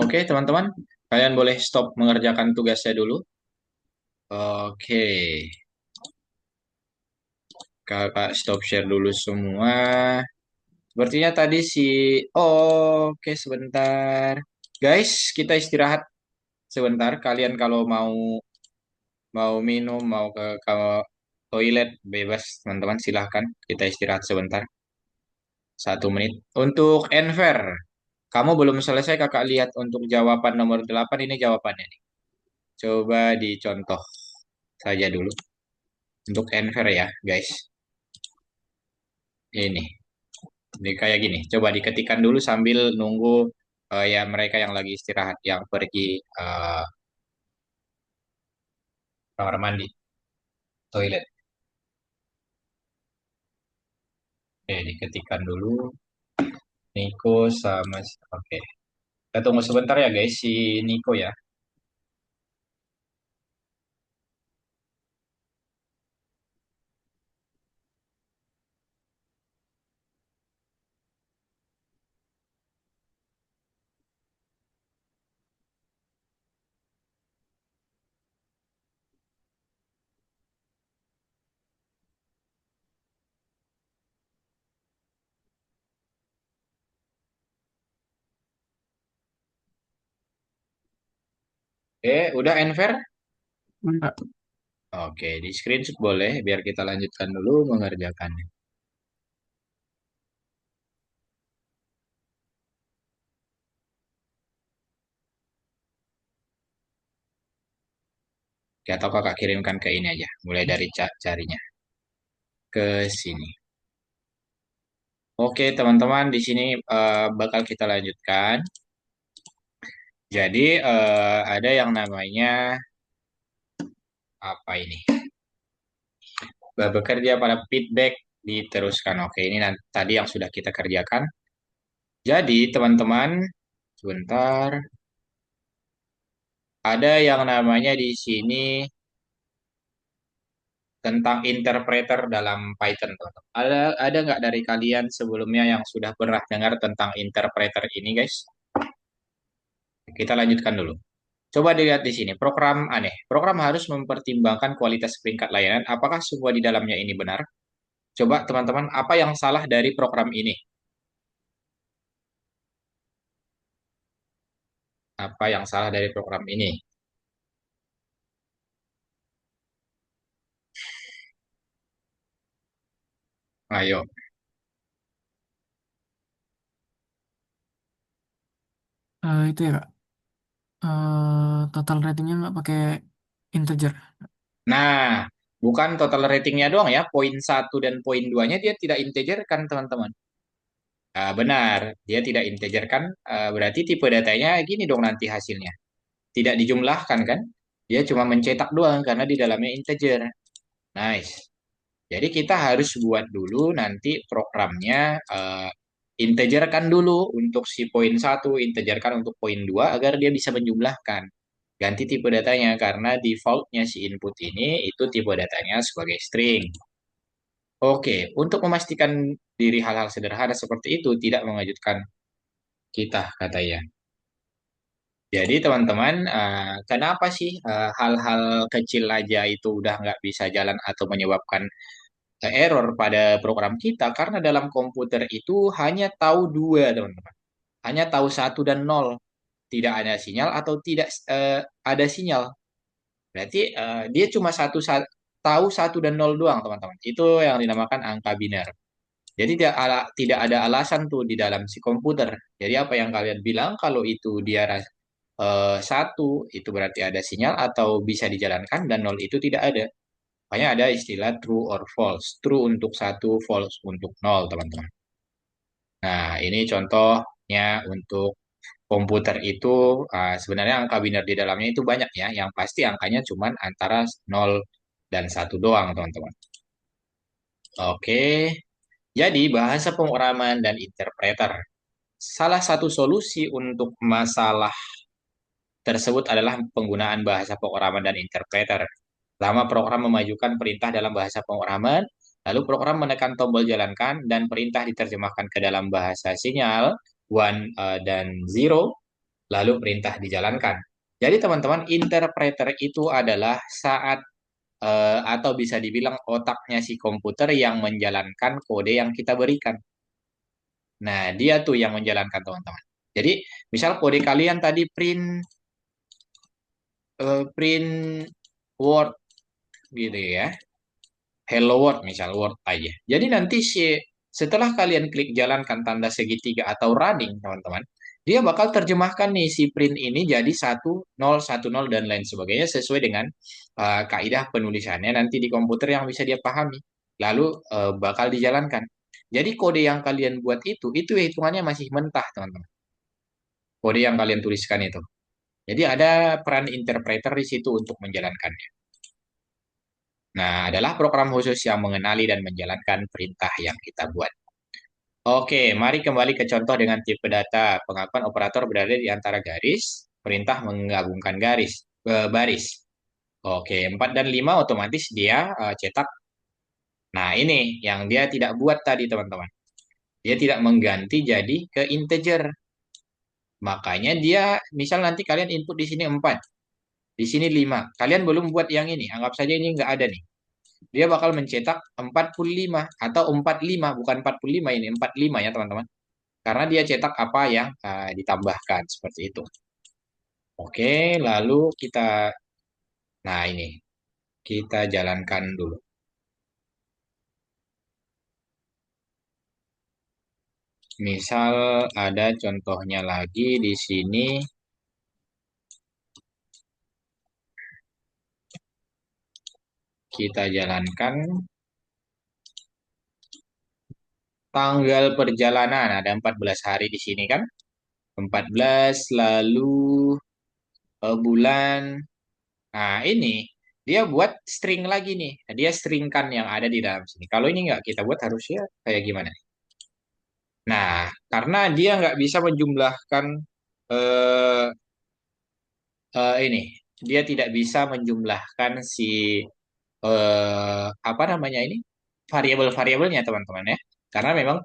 Oke, teman-teman, kalian boleh stop mengerjakan tugasnya dulu. Oke, kakak stop share dulu semua. Sepertinya tadi Oke, sebentar. Guys, kita istirahat sebentar. Kalian kalau mau mau minum, mau ke toilet, bebas, teman-teman. Silahkan. Kita istirahat sebentar. 1 menit. Untuk Enver, kamu belum selesai kakak lihat untuk jawaban nomor 8 ini jawabannya nih. Coba dicontoh saja dulu. Untuk Enver ya, guys. Ini. Ini kayak gini. Coba diketikkan dulu sambil nunggu ya mereka yang lagi istirahat, yang pergi kamar mandi, toilet. Oke, diketikkan dulu. Niko sama... Oke. Kita tunggu sebentar ya guys, si Niko ya. Udah Enver? Enggak. Oke, di screenshot boleh biar kita lanjutkan dulu mengerjakannya. Oke, atau kakak kirimkan ke ini aja, mulai dari carinya ke sini. Oke, teman-teman, di sini bakal kita lanjutkan. Jadi ada yang namanya apa ini? Bekerja pada feedback diteruskan. Oke, ini nanti, tadi yang sudah kita kerjakan. Jadi, teman-teman, sebentar. Ada yang namanya di sini tentang interpreter dalam Python, teman-teman. Ada nggak dari kalian sebelumnya yang sudah pernah dengar tentang interpreter ini, guys? Kita lanjutkan dulu. Coba dilihat di sini, program aneh. Program harus mempertimbangkan kualitas peringkat layanan. Apakah semua di dalamnya ini benar? Coba teman-teman, apa yang salah dari program ini? Apa yang salah dari program ini? Ayo. Itu ya Kak. Total ratingnya nggak pakai integer. Nah, bukan total ratingnya doang ya. Poin satu dan poin 2-nya dia tidak integer kan, teman-teman? Benar, dia tidak integer kan? Berarti tipe datanya gini dong nanti hasilnya. Tidak dijumlahkan kan? Dia cuma mencetak doang karena di dalamnya integer. Nice. Jadi kita harus buat dulu nanti programnya integerkan dulu untuk si poin satu, integerkan untuk poin 2 agar dia bisa menjumlahkan. Ganti tipe datanya karena defaultnya si input ini itu tipe datanya sebagai string. Oke, untuk memastikan diri hal-hal sederhana seperti itu tidak mengejutkan kita katanya. Jadi teman-teman, kenapa sih hal-hal kecil aja itu udah nggak bisa jalan atau menyebabkan error pada program kita? Karena dalam komputer itu hanya tahu dua, teman-teman. Hanya tahu satu dan nol. Tidak ada sinyal atau tidak ada sinyal. Berarti dia cuma tahu satu dan nol doang, teman-teman. Itu yang dinamakan angka biner. Jadi tidak ada alasan tuh di dalam si komputer. Jadi apa yang kalian bilang kalau itu dia satu itu berarti ada sinyal atau bisa dijalankan dan nol itu tidak ada. Makanya ada istilah true or false. True untuk satu, false untuk nol, teman-teman. Nah, ini contohnya untuk komputer itu sebenarnya angka biner di dalamnya itu banyak ya. Yang pasti angkanya cuma antara nol dan satu doang, teman-teman. Oke, jadi bahasa pemrograman dan interpreter. Salah satu solusi untuk masalah tersebut adalah penggunaan bahasa pemrograman dan interpreter. Pertama, program memajukan perintah dalam bahasa pemrograman, lalu program menekan tombol jalankan dan perintah diterjemahkan ke dalam bahasa sinyal one dan zero, lalu perintah dijalankan. Jadi teman-teman, interpreter itu adalah saat atau bisa dibilang otaknya si komputer yang menjalankan kode yang kita berikan. Nah, dia tuh yang menjalankan teman-teman. Jadi, misal kode kalian tadi print word gitu ya. Hello world misal word aja. Jadi nanti setelah kalian klik jalankan tanda segitiga atau running, teman-teman, dia bakal terjemahkan nih si print ini jadi 1010 dan lain sebagainya sesuai dengan kaidah penulisannya nanti di komputer yang bisa dia pahami. Lalu bakal dijalankan. Jadi kode yang kalian buat itu hitungannya masih mentah, teman-teman. Kode yang kalian tuliskan itu. Jadi ada peran interpreter di situ untuk menjalankannya. Nah, adalah program khusus yang mengenali dan menjalankan perintah yang kita buat. Oke, mari kembali ke contoh dengan tipe data. Pengakuan operator berada di antara garis, perintah menggabungkan baris. Oke, 4 dan 5 otomatis dia cetak. Nah, ini yang dia tidak buat tadi, teman-teman. Dia tidak mengganti jadi ke integer. Makanya dia, misal nanti kalian input di sini 4, di sini 5. Kalian belum buat yang ini. Anggap saja ini nggak ada nih. Dia bakal mencetak 45 atau 45, bukan 45 ini, 45 ya teman-teman. Karena dia cetak apa yang ditambahkan seperti itu. Oke, lalu nah ini, kita jalankan dulu. Misal ada contohnya lagi di sini, kita jalankan. tanggal perjalanan ada 14 hari di sini kan. 14 lalu bulan. Nah, ini dia buat string lagi nih. Nah, dia stringkan yang ada di dalam sini. Kalau ini nggak kita buat harusnya kayak gimana? Nah, karena dia nggak bisa menjumlahkan eh, ini, dia tidak bisa menjumlahkan si apa namanya ini variabel-variabelnya teman-teman ya. Karena memang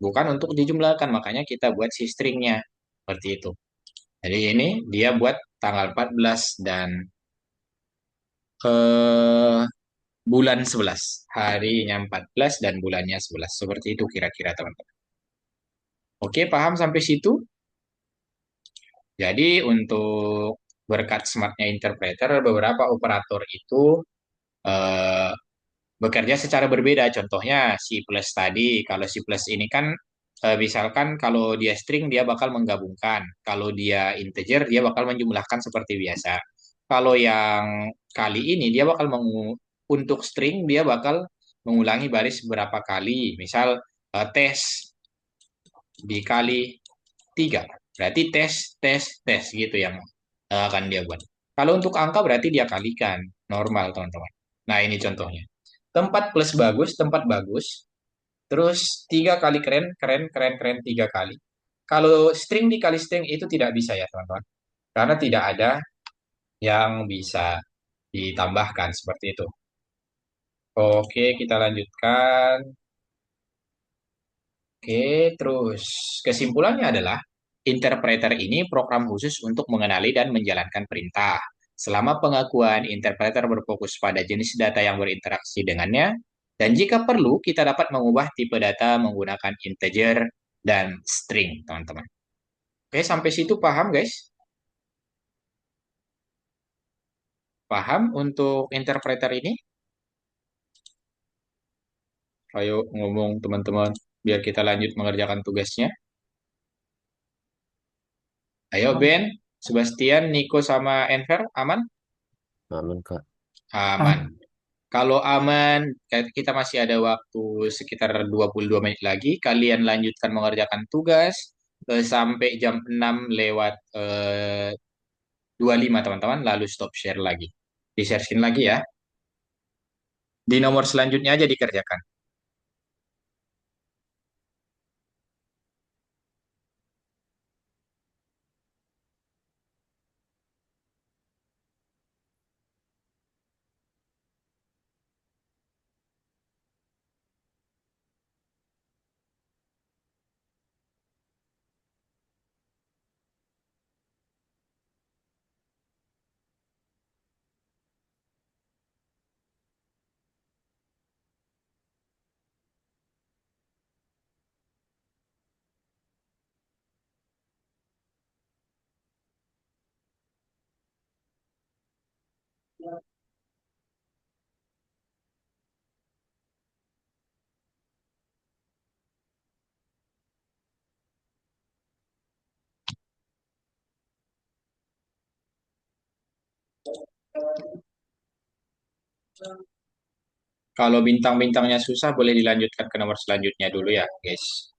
bukan untuk dijumlahkan, makanya kita buat si stringnya seperti itu. Jadi ini dia buat tanggal 14 dan eh, bulan 11. Harinya 14 dan bulannya 11. Seperti itu kira-kira teman-teman. Oke, paham sampai situ? Jadi untuk berkat smartnya interpreter, beberapa operator itu eh, bekerja secara berbeda. Contohnya si plus tadi, kalau si plus ini kan misalkan kalau dia string dia bakal menggabungkan, kalau dia integer dia bakal menjumlahkan seperti biasa. Kalau yang kali ini dia bakal untuk string dia bakal mengulangi baris berapa kali. Misal tes dikali 3. Berarti tes, tes, tes gitu yang akan dia buat. Kalau untuk angka berarti dia kalikan. Normal, teman-teman. Nah, ini contohnya. Tempat plus bagus, tempat bagus. Terus 3 kali keren, keren, keren, keren 3 kali. Kalau string dikali string itu tidak bisa ya, teman-teman. Karena tidak ada yang bisa ditambahkan seperti itu. Oke, kita lanjutkan. Oke, terus kesimpulannya adalah interpreter ini program khusus untuk mengenali dan menjalankan perintah. Selama pengakuan, interpreter berfokus pada jenis data yang berinteraksi dengannya, dan jika perlu, kita dapat mengubah tipe data menggunakan integer dan string, teman-teman. Oke, sampai situ paham, guys? Paham untuk interpreter ini? Ayo ngomong, teman-teman, biar kita lanjut mengerjakan tugasnya. Ayo, Ben, Sebastian, Nico, sama Enver, aman? Aman, Kak. Aman. Paham. Kalau aman, kita masih ada waktu sekitar 22 menit lagi. Kalian lanjutkan mengerjakan tugas sampai jam 6 lewat 25 teman-teman. Lalu stop share lagi. Di-share screen lagi ya. Di nomor selanjutnya aja dikerjakan. Kalau bintang-bintangnya susah, boleh dilanjutkan ke nomor selanjutnya dulu ya, guys.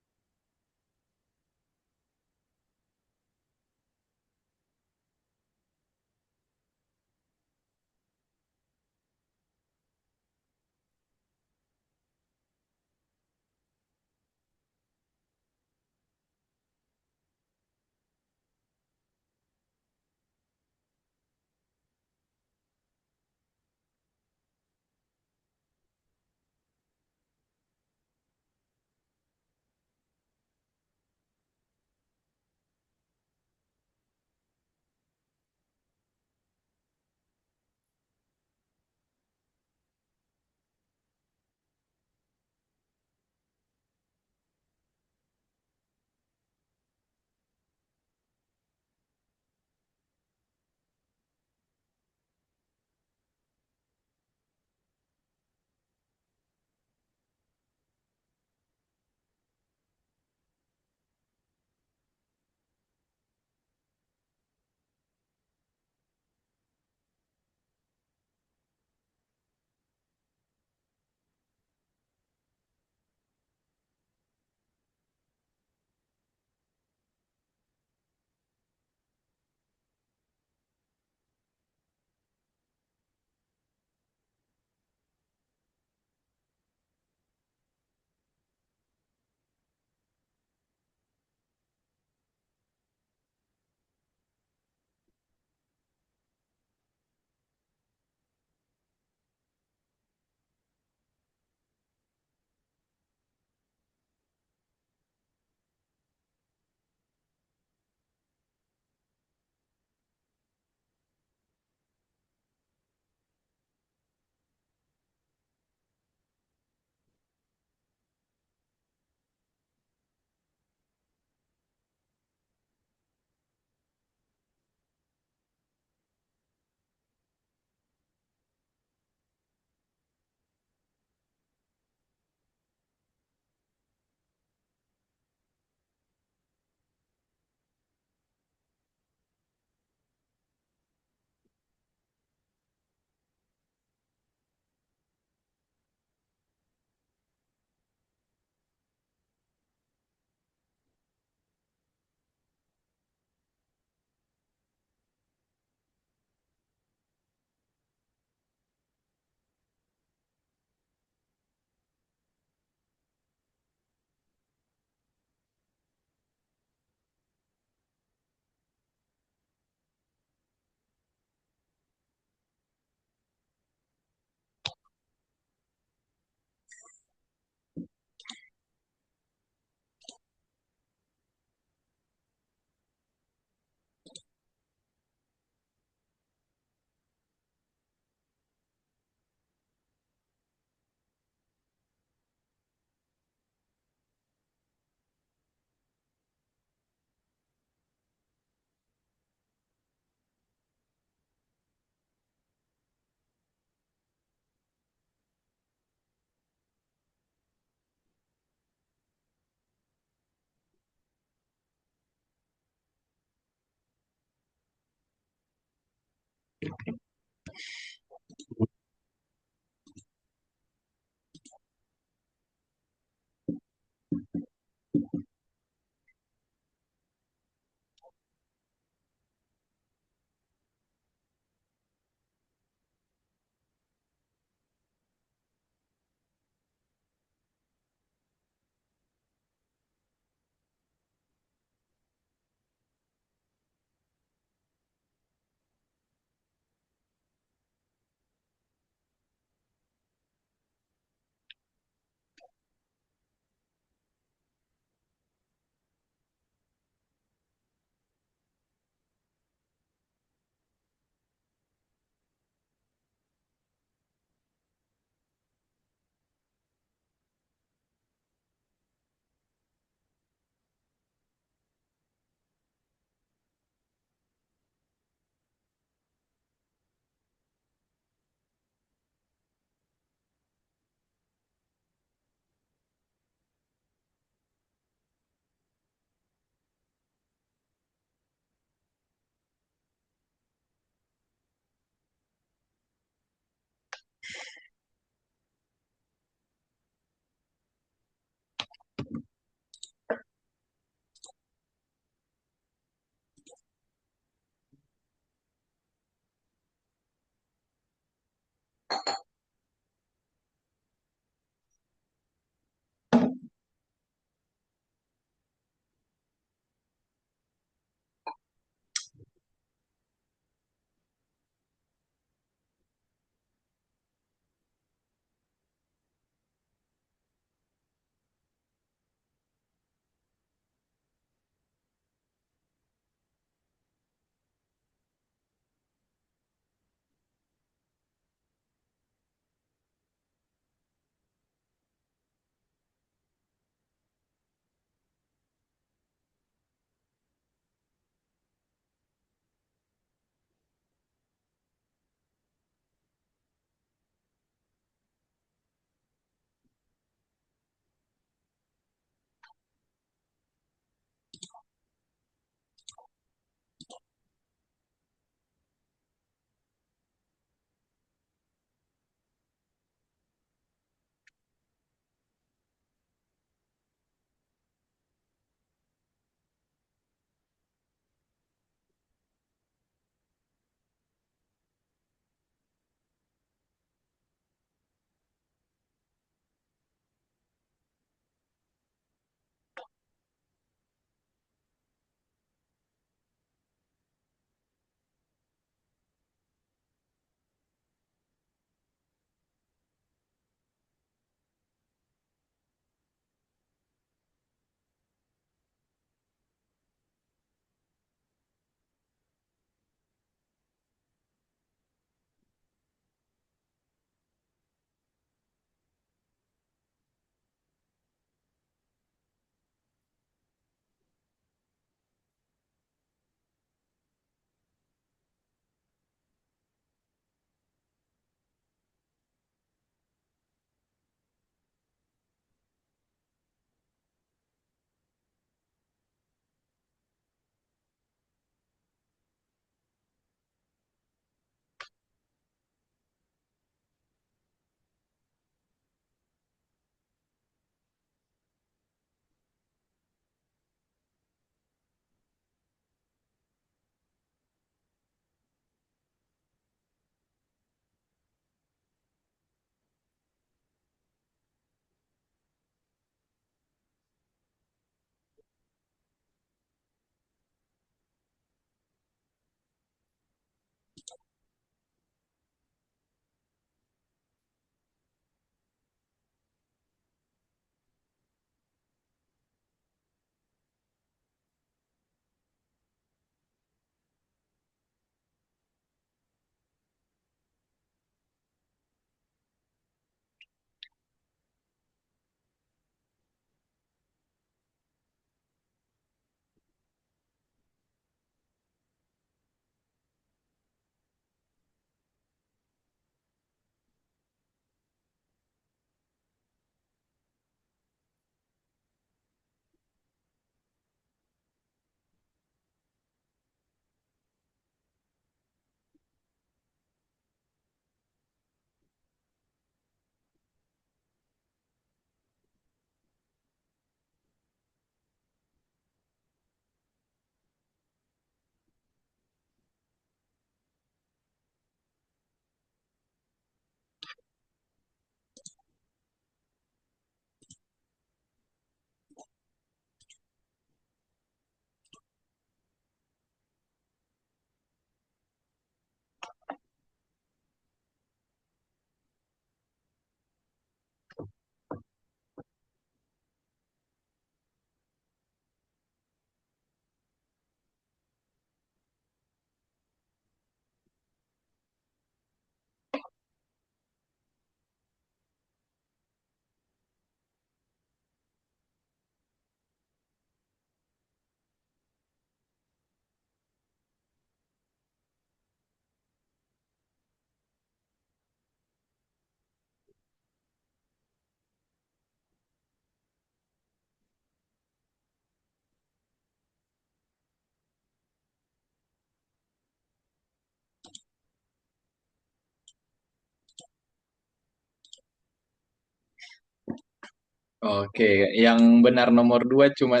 Oke, yang benar nomor dua cuma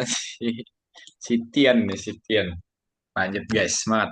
si Tian nih, si Tian. Lanjut guys, semangat.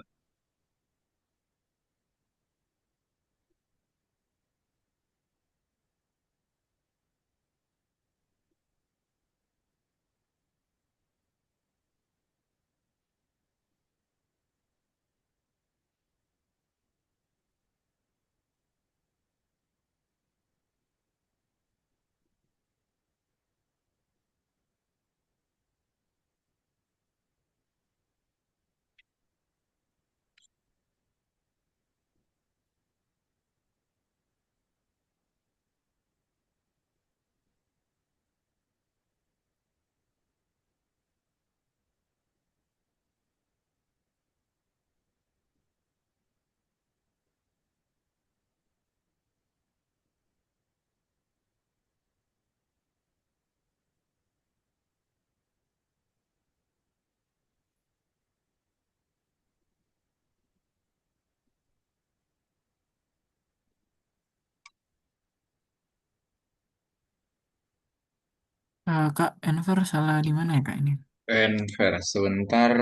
Kak, Enver salah di mana ya Kak ini? Enver, sebentar.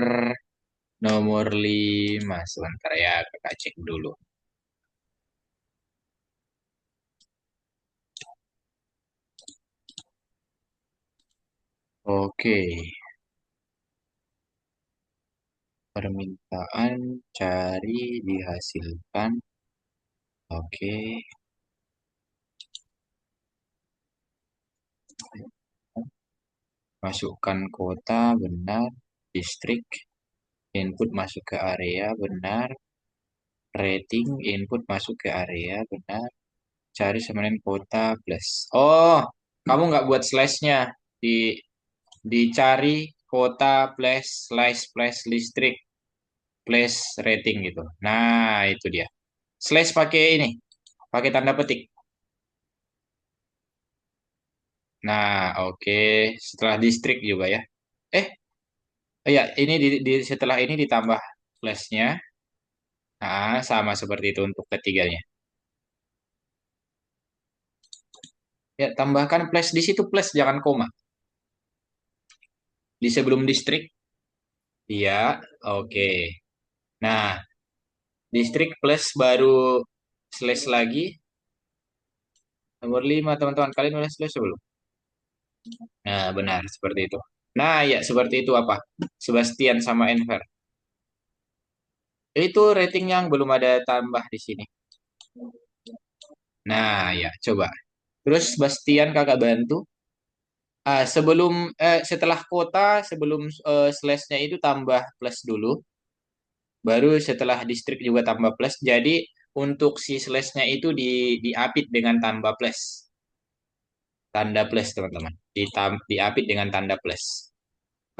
Nomor 5 sebentar ya, kakak cek dulu. Oke, permintaan cari dihasilkan. Oke, masukkan kota benar, distrik, input masuk ke area benar, rating input masuk ke area benar, cari semanin kota plus. Oh, kamu nggak buat slashnya di dicari kota plus slash plus listrik plus rating gitu. Nah, itu dia. Slash pakai ini, pakai tanda petik. Nah, oke. Setelah distrik juga ya. Eh, ya ini setelah ini ditambah flashnya. Nah, sama seperti itu untuk ketiganya. Ya, tambahkan flash di situ plus jangan koma. Di sebelum distrik. Iya, oke. Nah, distrik plus baru slash lagi. Nomor 5 teman-teman. Kalian udah slash belum? Nah, benar seperti itu. Nah, ya seperti itu apa? Sebastian sama Enver. Itu rating yang belum ada tambah di sini. Nah, ya coba. Terus Bastian kakak bantu. Setelah kota, sebelum slash-nya itu tambah plus dulu. Baru setelah distrik juga tambah plus. Jadi untuk si slash-nya itu diapit dengan tambah plus. Tanda plus teman-teman. Diapit dengan tanda plus.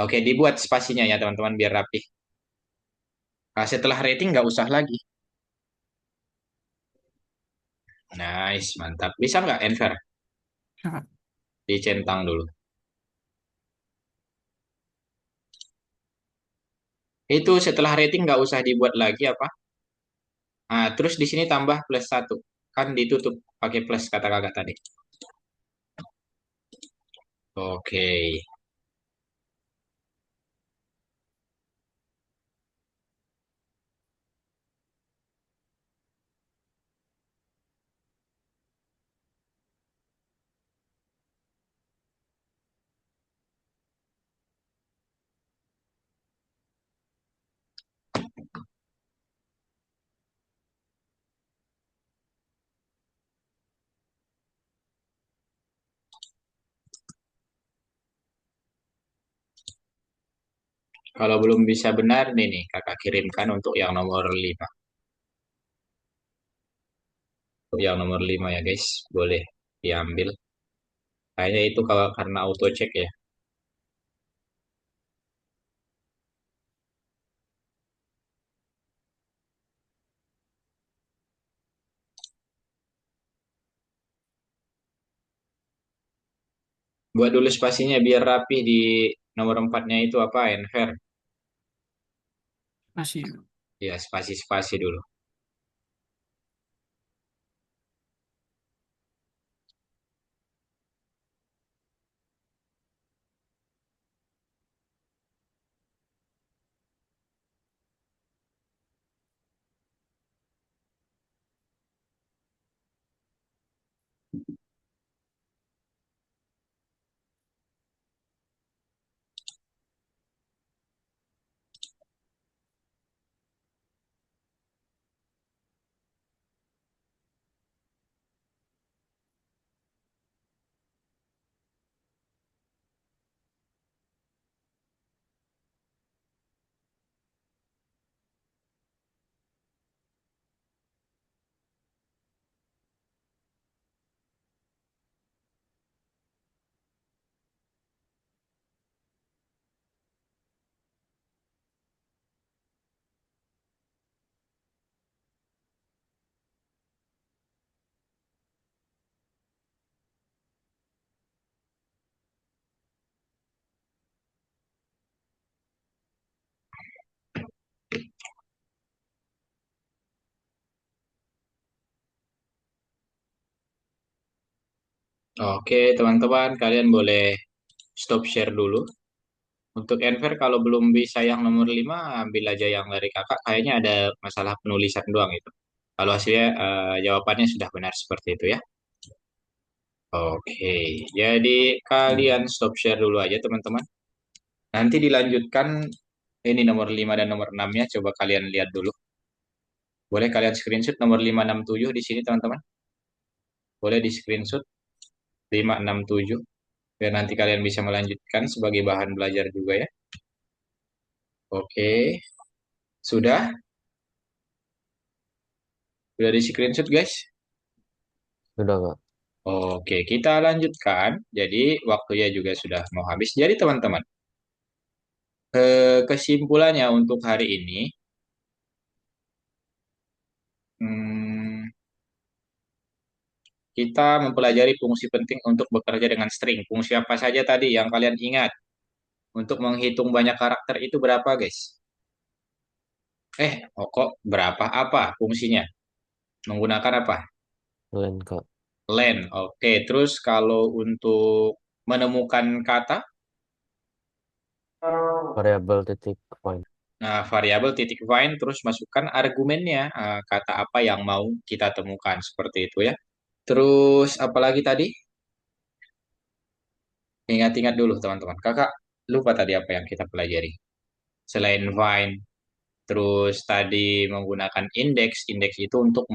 Oke, dibuat spasinya ya teman-teman biar rapi. Nah, setelah rating nggak usah lagi. Nice, mantap. Bisa nggak Enver? Ya, Kak. Dicentang dulu. Itu setelah rating nggak usah dibuat lagi apa? Nah, terus di sini tambah plus satu. Kan ditutup pakai plus kata kakak tadi. Oke. Kalau belum bisa benar, nih kakak kirimkan untuk yang nomor 5. Untuk yang nomor 5 ya guys, boleh diambil. Kayaknya itu kalau karena auto check ya. Buat dulu spasinya biar rapi di nomor empatnya itu apa, Enver. Masih. Ya, spasi-spasi dulu. Oke, teman-teman, kalian boleh stop share dulu. Untuk Enver, kalau belum bisa yang nomor 5, ambil aja yang dari kakak. Kayaknya ada masalah penulisan doang itu. Kalau hasilnya jawabannya sudah benar seperti itu ya. Oke, jadi kalian stop share dulu aja teman-teman. Nanti dilanjutkan ini nomor 5 dan nomor 6-nya. Coba kalian lihat dulu. Boleh kalian screenshot nomor 567 di sini teman-teman. Boleh di screenshot 567. Biar nanti kalian bisa melanjutkan sebagai bahan belajar juga ya. Oke, sudah? Sudah di screenshot guys? Sudah Kak. Oke, kita lanjutkan. Jadi waktunya juga sudah mau habis. Jadi teman-teman, kesimpulannya untuk hari ini, hmm, kita mempelajari fungsi penting untuk bekerja dengan string. Fungsi apa saja tadi yang kalian ingat? Untuk menghitung banyak karakter itu berapa guys? Kok berapa? Apa fungsinya? Menggunakan apa? Lain Kak. Len. Oke, terus kalau untuk menemukan kata, Variabel titik find. nah, variabel titik find, terus masukkan argumennya, kata apa yang mau kita temukan, seperti itu ya. Terus, apalagi tadi? Ingat-ingat dulu, teman-teman. Kakak lupa tadi apa yang kita pelajari. Selain find, terus tadi menggunakan indeks, indeks itu untuk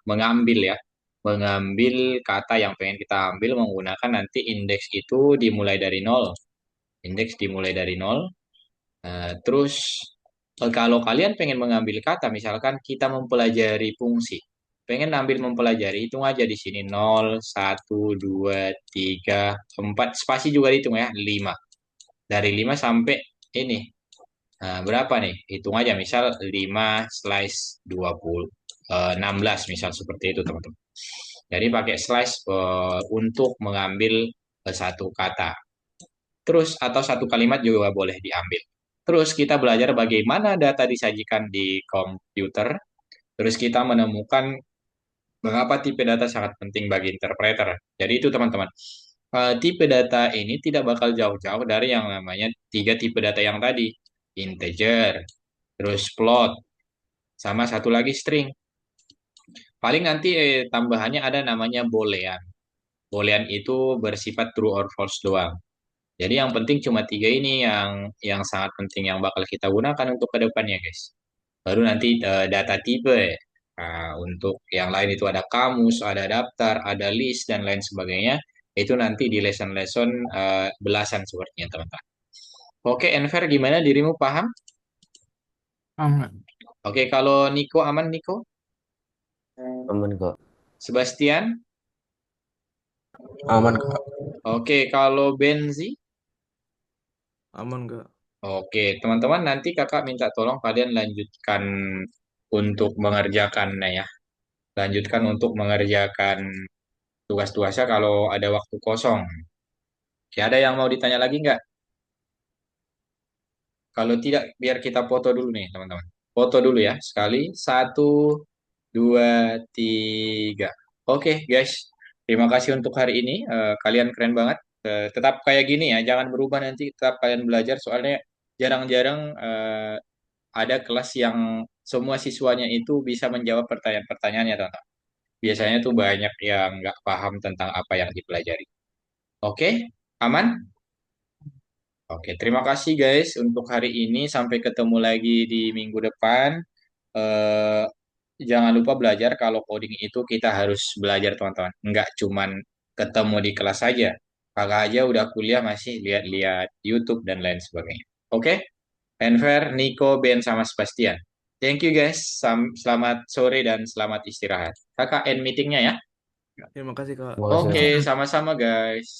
mengambil ya. Mengambil kata yang pengen kita ambil menggunakan nanti indeks itu dimulai dari nol. Indeks dimulai dari nol. Terus kalau kalian pengen mengambil kata, misalkan kita mempelajari fungsi, pengen ambil mempelajari, hitung aja di sini nol, satu, 2, 3, 4, spasi juga dihitung ya, 5. Dari 5 sampai ini, berapa nih? Hitung aja, misal 5 slice 20, 16 misal seperti itu teman-teman. Jadi pakai slice untuk mengambil satu kata. Terus atau satu kalimat juga boleh diambil. Terus kita belajar bagaimana data disajikan di komputer. Terus kita menemukan mengapa tipe data sangat penting bagi interpreter. Jadi itu teman-teman. Tipe data ini tidak bakal jauh-jauh dari yang namanya tiga tipe data yang tadi. Integer, terus float, sama satu lagi string. Paling nanti tambahannya ada namanya boolean. Boolean itu bersifat true or false doang. Jadi yang penting cuma tiga ini yang sangat penting yang bakal kita gunakan untuk kedepannya guys. Baru nanti data tipe. Untuk yang lain itu ada kamus, ada daftar, ada list dan lain sebagainya. Itu nanti di lesson-lesson belasan sepertinya teman-teman. Oke, Enver gimana dirimu paham? Paham nggak? Oke, kalau Niko aman Niko? Aman Kak. Sebastian? Aman Kak. Oke, kalau Benzi? Aman Kak. Oke, teman-teman nanti kakak minta tolong kalian lanjutkan untuk mengerjakannya ya. Lanjutkan untuk mengerjakan tugas-tugasnya kalau ada waktu kosong. Ya, ada yang mau ditanya lagi nggak? Kalau tidak, biar kita foto dulu nih, teman-teman. Foto dulu ya, sekali. Satu, dua, tiga. Oke, guys. Terima kasih untuk hari ini. Kalian keren banget. Tetap kayak gini ya, jangan berubah nanti. Tetap kalian belajar, soalnya jarang-jarang ada kelas yang semua siswanya itu bisa menjawab pertanyaan-pertanyaannya, teman-teman. Biasanya tuh banyak yang nggak paham tentang apa yang dipelajari. Oke, aman? Oke, terima kasih guys untuk hari ini. Sampai ketemu lagi di minggu depan. Eh, jangan lupa belajar kalau coding itu kita harus belajar teman-teman. Nggak cuman ketemu di kelas saja. Kakak aja udah kuliah masih lihat-lihat YouTube dan lain sebagainya. Oke, Enver, Nico, Ben, sama Sebastian. Thank you guys. Selamat sore dan selamat istirahat. Kakak end meetingnya ya. Terima kasih Kak. Terima kasih Oke, Kak. sama-sama guys.